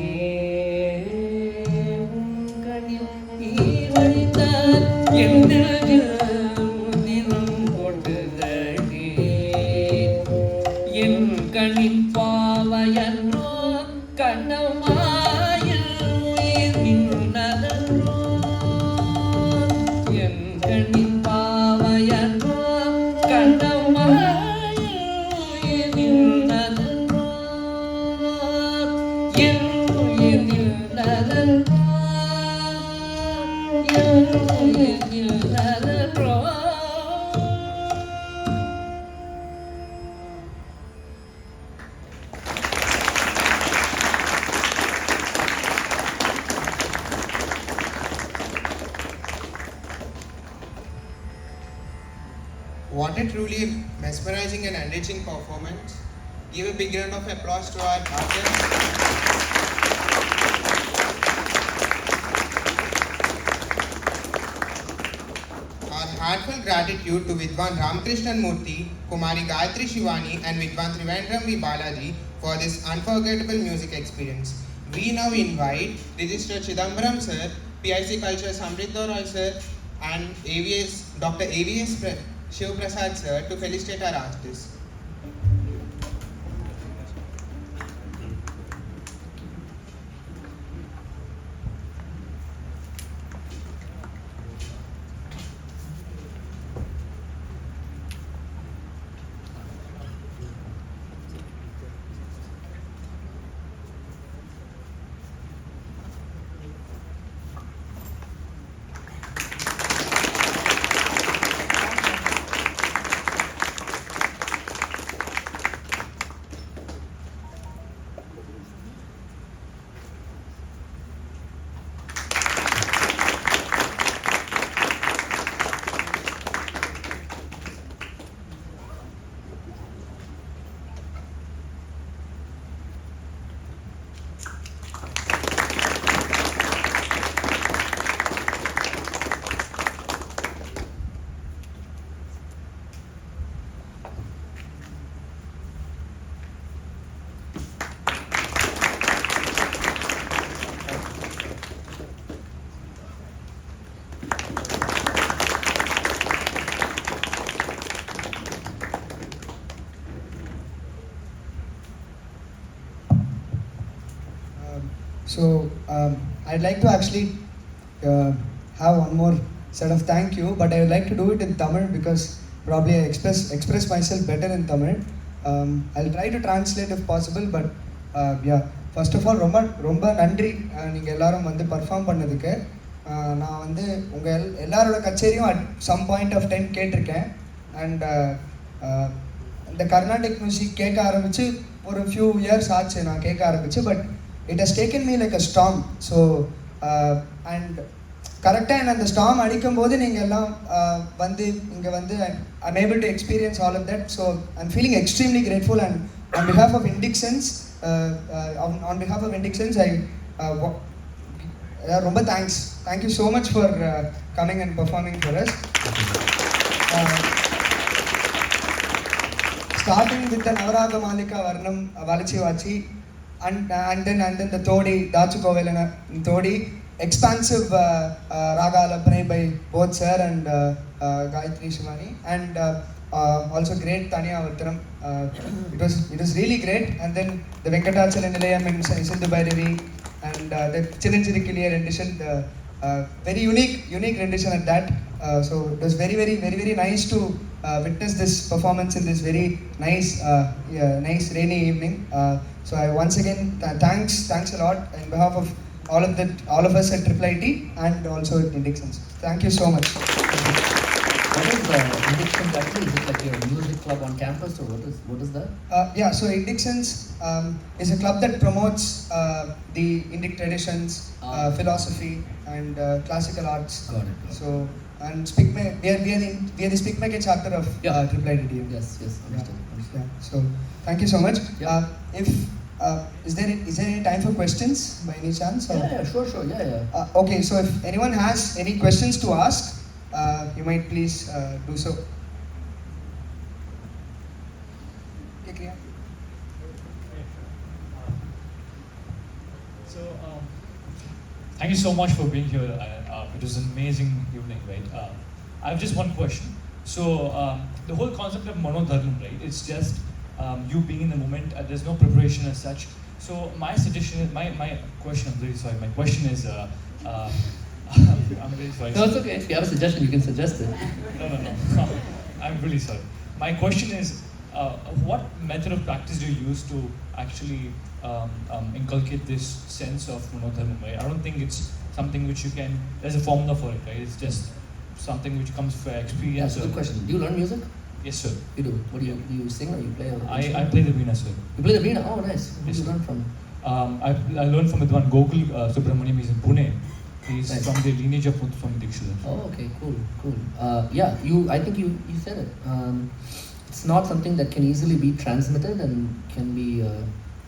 கண்ணில் நீர் வழிந்தால் என் நெஞ்சில் தினம் கொட்டுதடி என் கண்ணின் பாவையன்றோ கண்ணமாயில் உயிர் நின்றதன்றோ என் கண்ணின் பாவையன்றோ கண்ணமாயில் உயிர் நின்றதன்றோ என் உயிர் நின்றதன்றோ என் உயிர் நின்றதன்றோ What a truly mesmerizing and enriching performance. Give a big round of applause to our artists. Our heartfelt gratitude to Vidwan Ramakrishnan Murthy, Kumari Gayatri Shivani and Vidwan Trivandrum V. Balaji for this unforgettable music experience. We now invite Registrar Chidambaram sir, PIC Culture Samridha Roy sir and Dr. AVS Shiv Prasad sir to felicitate our artists. I'd like to actually have one more set of thank you, but I would like to do it in Tamil because probably I express myself better in Tamil. I'll try to translate if possible, but yeah. First of all, ரொம்ப நன்றி நீங்கள் எல்லாரும் வந்து perform பண்ணதுக்கு. நான் வந்து உங்கள் எல்லாரோட கச்சேரியும் at some point of time கேட்டிருக்கேன். அண்ட் இந்த கர்நாடிக் மியூசிக் கேட்க ஆரம்பித்து ஒரு ஃபியூ இயர்ஸ் ஆச்சு நான் கேட்க ஆரம்பித்து. But it has taken me like a storm. So and கரெக்டாக என்ன அந்த ஸ்டார்ம் அடிக்கும்போது நீங்கள் எல்லாம் வந்து இங்கே வந்து I'm able to experience all of that. So I'm feeling extremely grateful and on behalf of Indixens, on behalf of Indixens, Romba thanks. Thank you so much for coming and performing for us. Starting with the Navaraga Malika Varnam Valachi Vachi and then the Todi, Dachu Kovelana Todi, expansive Raga Alapane by both Sir and Gayatri Shivani, and also great Tanya Avataram. It was really great. And then the Venkatachal Nilayam and Sindhu Bhairavi and the Chiranjiri Clear rendition, the very unique rendition at that. So it was very nice to witness this performance in this very nice rainy evening. So I once again thanks a lot on behalf of all of us at Triple IT and also at Indixens. Thank you so much. What is Indixens actually? Is it like your music club on campus, or what is that? Yeah, so Indixens is a club that promotes the Indic traditions, philosophy, and classical arts. Got it. So, and Speakme, we are the Speakmaker chapter of Triple ITTM. Yes, understood. Yeah. So, thank you so much. Yeah. Is there any time for questions by any chance? Or? Yeah, sure, yeah. Okay, so if anyone has any questions to ask, you might please do so. Okay, Kriya. So, thank you so much for being here. It was an amazing evening, right? I have just one question. So, the whole concept of monodharmam, right? It's just you being in the moment. There's no preparation as such. So, my suggestion is, my question. I'm really sorry. My question is, I'm really sorry. No, it's okay. If you have a suggestion, you can suggest it. No. I'm really sorry. My question is, what method of practice do you use to actually inculcate this sense of monodharmam, right? I don't think it's something which you can, there's a formula for it, right? It's just something which comes from experience. Yeah, that's a good question. Do you learn music? Yes, sir. You do. What do you sing, or you play? I play the veena, sir. You play the veena? Oh, nice. Who Yes, do you sir. learn from? I learned from Vidwan Gokul Subramaniam. He's in Pune. He's Nice. from the lineage of Swami Dikshit. Oh, okay, cool. Yeah, I think you said it. It's not something that can easily be transmitted and can be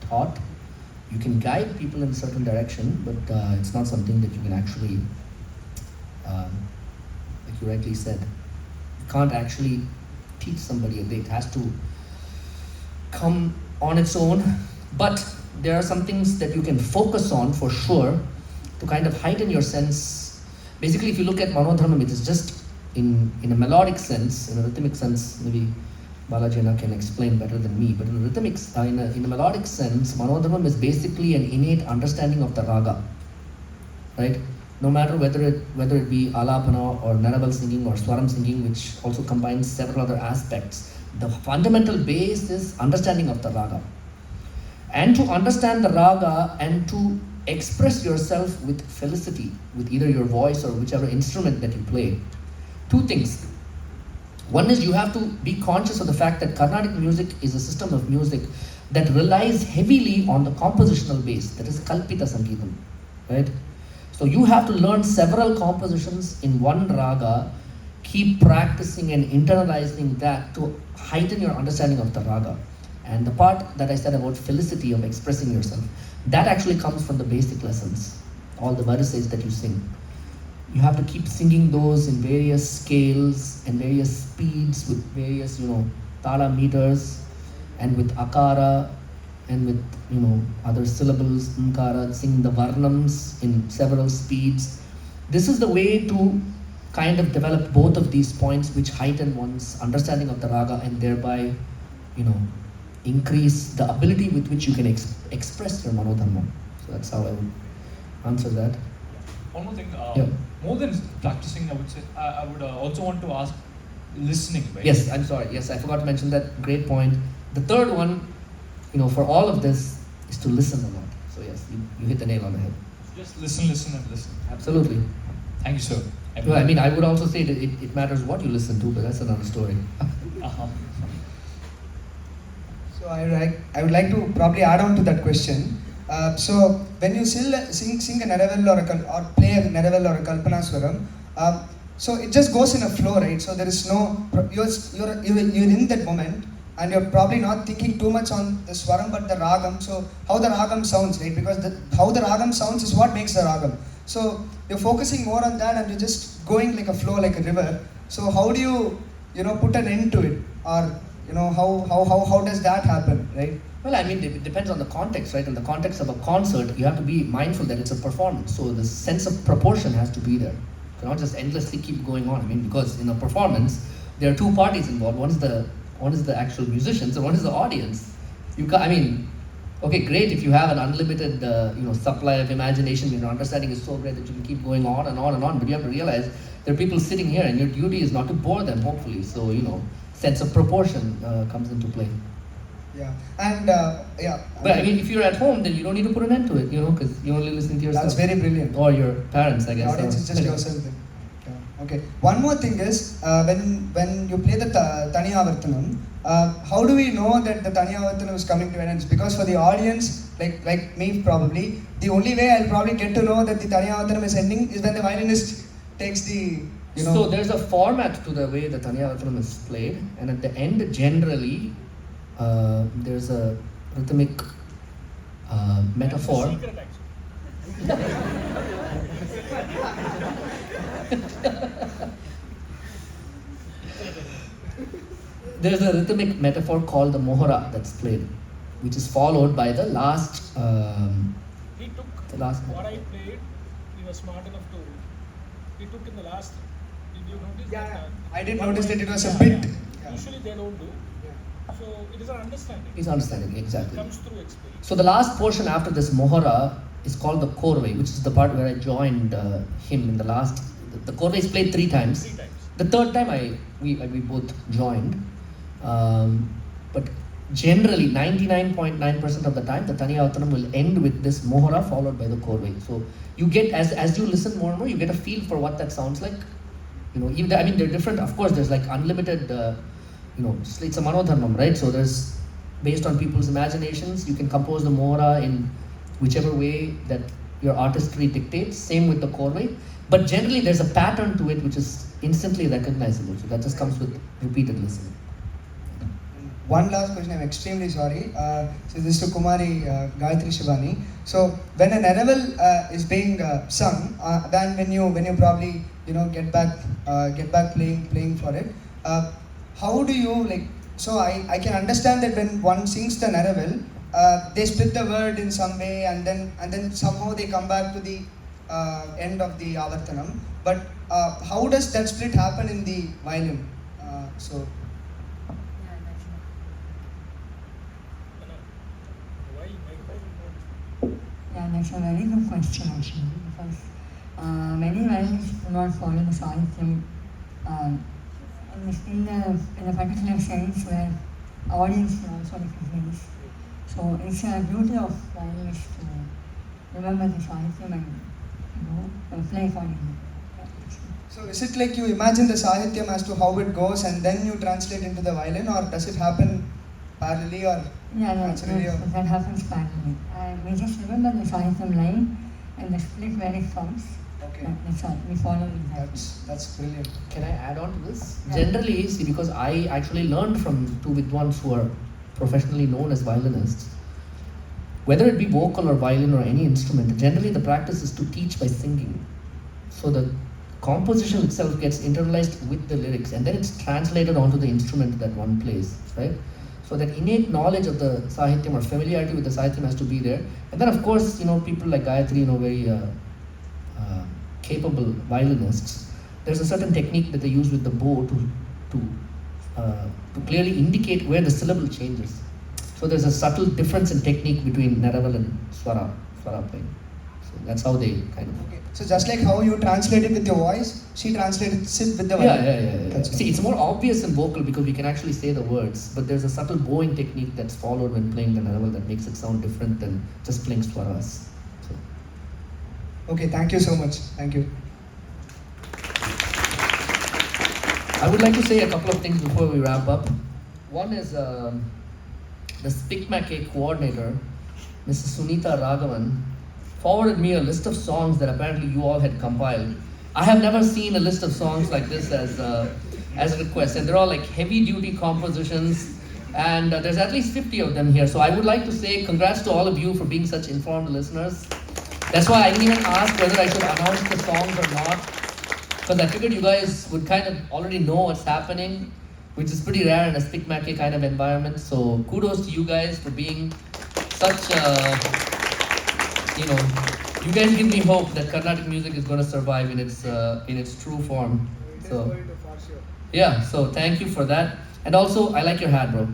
taught. You can guide people in a certain direction, but it's not something that you can actually, like you rightly said, you can't actually teach somebody a bit. It has to come on its own. But there are some things that you can focus on for sure to kind of heighten your sense. Basically, if you look at monodharmam, it is just in a melodic sense, in a rhythmic sense, maybe Balajana can explain better than me, but in a melodic sense, monodharmam is basically an innate understanding of the raga, right? No matter whether it be alapana or naraval singing or swaram singing, which also combines several other aspects, the fundamental base is understanding of the raga. And to understand the raga and to express yourself with felicity, with either your voice or whichever instrument that you play, two things. One is you have to be conscious of the fact that Carnatic music is a system of music that relies heavily on the compositional base, that is Kalpita Sangeetam, right? So you have to learn several compositions in one raga, keep practicing and internalizing that to heighten your understanding of the raga. And the part that I said about felicity of expressing yourself, that actually comes from the basic lessons, all the varices that you sing. You have to keep singing those in various scales and various speeds with various, tala meters and with akara and with, other syllables, umkara, sing the varnams in several speeds. This is the way to kind of develop both of these points which heighten one's understanding of the raga and thereby, increase the ability with which you can express your monodharma. So that's how I would answer that. One more thing, Yeah. more than practicing, I would say, I would also want to ask listening, right? Yes, I'm sorry. Yes, I forgot to mention that. Great point. The third one, for all of this, is to listen a lot. So yes, you hit the nail on the head. Just listen. Absolutely. Thank you, sir. Well, I mean, I would also say that it matters what you listen to, but that's another story. Uh-huh. So I would like to probably add on to that question. So when you sing a Naravel or play a Naravel or a Kalpana Swaram, so it just goes in a flow, right? So there is no you're in that moment. and you're probably not thinking too much on the swaram but the ragam. So how the ragam sounds, right? Because how the ragam sounds is what makes the ragam. So you're focusing more on that and you're just going like a flow, like a river. So how do you know, put an end to it, or you know, how does that happen, right? Well, I mean, it depends on the context, right? In the context of a concert, you have to be mindful that it's a performance. So the sense of proportion has to be there. You cannot just endlessly keep going on. I mean, because in a performance, there are two parties involved. One is the actual musicians, and one is the audience. I mean, okay, great if you have an unlimited, supply of imagination. Your understanding is so great that you can keep going on and on and on. But you have to realize there are people sitting here, and your duty is not to bore them. Hopefully, so sense of proportion comes into play. Yeah, and yeah. But I mean, if you're at home, then you don't need to put an end to it, because you're only listening to yourself. That's very brilliant. Or your parents, I The guess. audience is just yourself then. Yeah. Okay. One more thing is when you play the Taniyavartanam, how do we know that the Taniyavartanam is coming to an end? Because for the audience, like me probably, the only way I'll probably get to know that the Taniyavartanam is ending is when the violinist takes the So there's a format to the way the Taniyavartanam is played, and at the end, generally, there's a rhythmic metaphor. There's a rhythmic metaphor called the mohara that's played, which is followed by the last. He took The last what I played, he was smart enough to. He took in the last. Did you notice Yeah, that? I did notice that it was a bit. Yeah. Usually they don't do. So it is an understanding. Is understanding It exactly. comes through experience. So the last portion after this mohara is called the korvai, which is the part where I joined him in the last. The korvai is played 3 times. 3 times. The third time we both joined, but generally 99.9% of the time the Taniyavartanam will end with this mohara followed by the korvai. So you get as you listen more and more, you get a feel for what that sounds like. Even they're different. Of course, there's like unlimited. It's a manodharmam, right? So there's based on people's imaginations, you can compose the mohara in whichever way that your artistry dictates. Same with the korvai. But generally, there's a pattern to it which is instantly recognizable. So that just comes with repeated listening. One last question, I'm extremely sorry. So this is to Kumari Gayatri Shivani. So when an Araval is being sung, then when you probably get back playing for it, how do you like? So I can understand that when one sings the Naravel, they split the word in some way, and then somehow they come back to the end of the Avartanam. But how does that split happen in the violin? So. Why? Yeah, that's a very good question actually, because many violinists do not follow the sahityam in the particular sense where audience can also recognize. So it's a duty of violinists to remember the sahityam and play accordingly. So is it like you imagine the sahityam as to how it goes and then you translate into the violin, or does it happen parallelly or naturally? That happens parallelly. We just remember the sahityam line and the split where it comes. Okay, That's all. We follow it. that's brilliant. Can I add on to this? Yeah. Generally, see, because I actually learned from 2 Vidwans who are professionally known as violinists. Whether it be vocal or violin or any instrument, generally the practice is to teach by singing. So the composition itself gets internalized with the lyrics, and then it's translated onto the instrument that one plays, right? So that innate knowledge of the sahityam or familiarity with the sahityam has to be there. And then of course, people like Gayatri, very capable violinists, there's a certain technique that they use with the bow to clearly indicate where the syllable changes. So there's a subtle difference in technique between Naraval and Swara playing. So that's how they kind of. Okay. So just like how you translate it with your voice, she translates it with the violin. Yeah. That's See, it's more obvious in vocal because we can actually say the words, but there's a subtle bowing technique that's followed when playing the Naraval that makes it sound different than just playing Swaras. So. Okay, thank you so much. Thank you. I would like to say a couple of things before we wrap up. One is the SPICMAC coordinator, Mrs. Sunita Raghavan, forwarded me a list of songs that apparently you all had compiled. I have never seen a list of songs like this as a request, and they're all like heavy-duty compositions, And there's at least 50 of them here. So I would like to say congrats to all of you for being such informed listeners. That's why I didn't even ask whether I should announce the songs or not, because I figured you guys would kind of already know what's happening, which is pretty rare in a Spick Mackey kind of environment. So kudos to you guys for being such, you guys give me hope that Carnatic music is going to survive in its true form. It is So going to for sure. yeah, so thank you for that. And also, I like your hat, bro.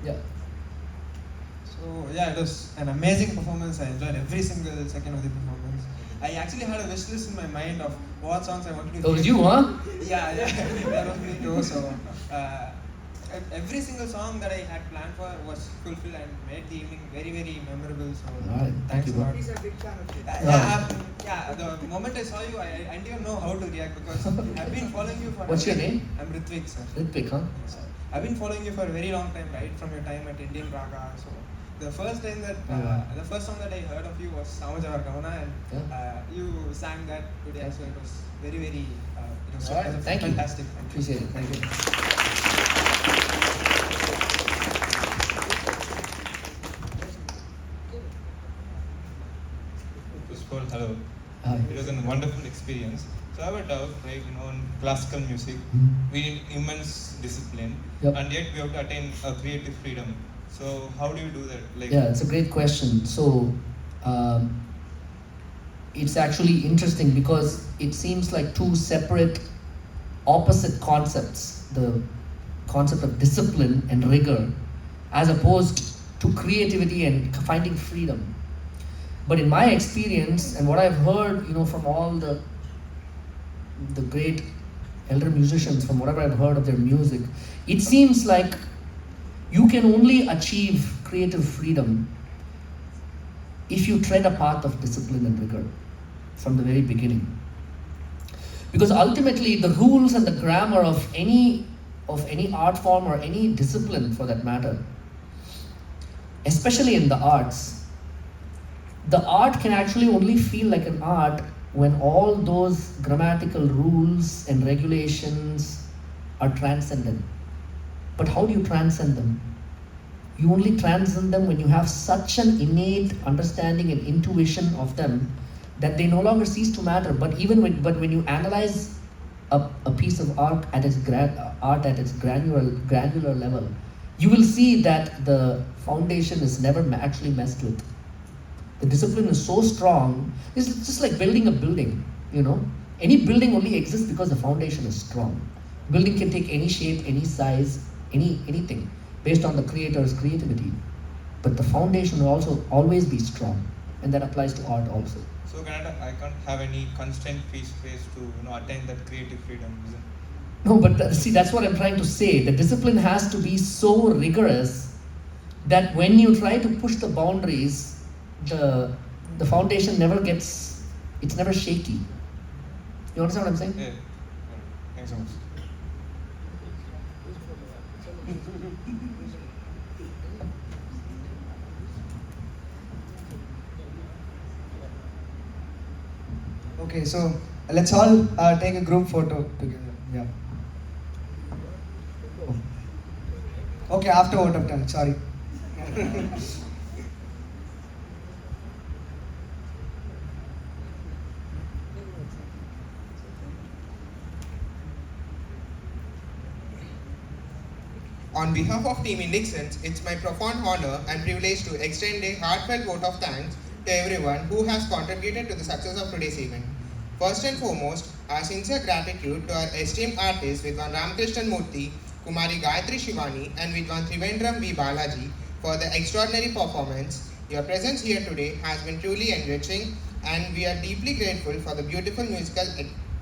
Yeah. So yeah, it was an amazing performance. I enjoyed every single second of the performance. I actually had a wish list in my mind of what songs I wanted to That was hear. you, huh? Yeah, that was me too. So every single song that I had planned for was fulfilled and made the evening very, very memorable. So Alright, thank thanks you, a bro. lot. He's a big fan of you. The moment I saw you, I didn't even know how to react because I've been following you for. What's your name? I'm Ritvik, sir. Ritvik, huh? Yes, sir. I've been following you for a very long time, right? From your time at Indian Raga. So the first time that the first song that I heard of you was Samajavar Kamana, and you sang that today. So it was very, very. It was Alright, thank you. fantastic. Appreciate it. Thank you. First of all, hello. Hi. It was a wonderful experience. So I have a doubt, right? In classical music, we need immense discipline, Yep. and yet we have to attain a creative freedom. So how do you do that? Yeah, it's a great question. So, it's actually interesting because it seems like two separate, opposite concepts: the concept of discipline and rigor, as opposed to creativity and finding freedom. But in my experience and what I've heard, from all the great elder musicians, from whatever I've heard of their music, it seems like you can only achieve creative freedom if you tread a path of discipline and rigor from the very beginning. Because ultimately, the rules and the grammar of any art form or any discipline for that matter, especially in the arts, the art can actually only feel like an art when all those grammatical rules and regulations are transcended. But how do you transcend them? You only transcend them when you have such an innate understanding and intuition of them that they no longer cease to matter. But when you analyze a piece of art at its granular level, you will see that the foundation is never actually messed with. The discipline is so strong. It's just like building a building, Any building only exists because the foundation is strong. Building can take any shape, any size, anything, based on the creator's creativity. But the foundation will also always be strong. And that applies to art also. So I can't have any constraint free space to attain that creative freedom, isn't it? No, but see, that's what I'm trying to say. The discipline has to be so rigorous that when you try to push the boundaries, the foundation it's never shaky. You understand what I'm saying? Yeah. Thanks so much. Okay, so let's all take a group photo together. Yeah. Oh. Okay, after vote of turn. Sorry. On behalf of Team Indixens, it's my profound honor and privilege to extend a heartfelt vote of thanks to everyone who has contributed to the success of today's event. First and foremost, our sincere gratitude to our esteemed artists Vidwan Ramakrishnan Murthy, Kumari Gayatri Shivani, and Vidwan Trivendram V. Balaji for the extraordinary performance. Your presence here today has been truly enriching, and we are deeply grateful for the beautiful musical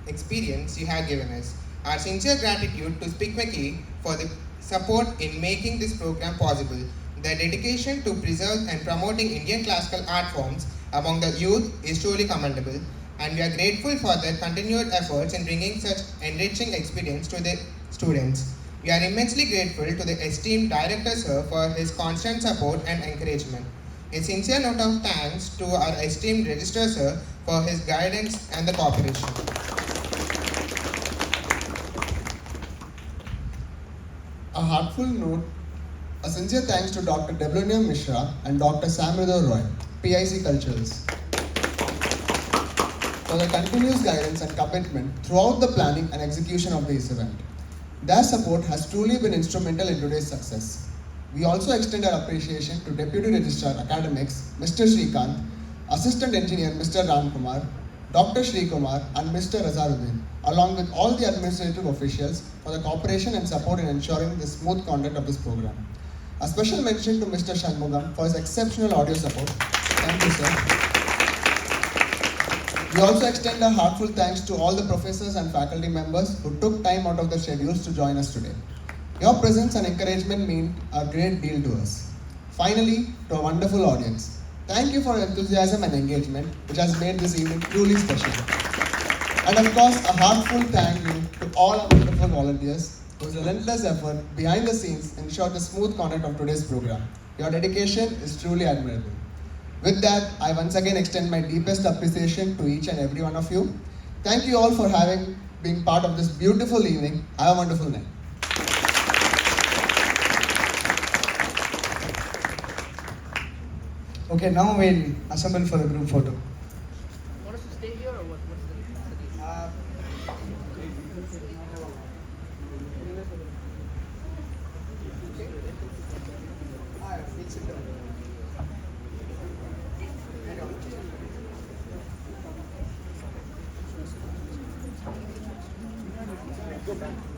experience you have given us. Our sincere gratitude to Spick Mackey for the support in making this program possible. Their dedication to preserve and promoting Indian classical art forms among the youth is truly commendable, and we are grateful for their continued efforts in bringing such enriching experience to the students. We are immensely grateful to the esteemed Director Sir for his constant support and encouragement. A sincere note of thanks to our esteemed Registrar Sir for his guidance and the cooperation. a heartfelt note, a sincere thanks to Dr. Deblonia Mishra and Dr. Samridho Roy, PIC Cultures, for their continuous guidance and commitment throughout the planning and execution of this event. Their support has truly been instrumental in today's success. We also extend our appreciation to Deputy Registrar Academics, Mr. Srikanth, Assistant Engineer Mr. Ramkumar, Dr. Shri Kumar and Mr. Razaruddin, along with all the administrative officials for the cooperation and support in ensuring the smooth conduct of this program. A special mention to Mr. Shanmugam for his exceptional audio support. Thank you, sir. We also extend a heartfelt thanks to all the professors and faculty members who took time out of their schedules to join us today. Your presence and encouragement mean a great deal to us. Finally, to a wonderful audience, thank you for your enthusiasm and engagement, which has made this evening truly special. And of course, a heartfelt thank you to all our wonderful volunteers whose relentless effort behind the scenes ensured the smooth conduct of today's program. Your dedication is truly admirable. With that, I once again extend my deepest appreciation to each and every one of you. Thank you all for being part of this beautiful evening. Have a wonderful night. Okay, now we'll assemble for the group photo. Want us to stay here or what? What's the deal? Go back.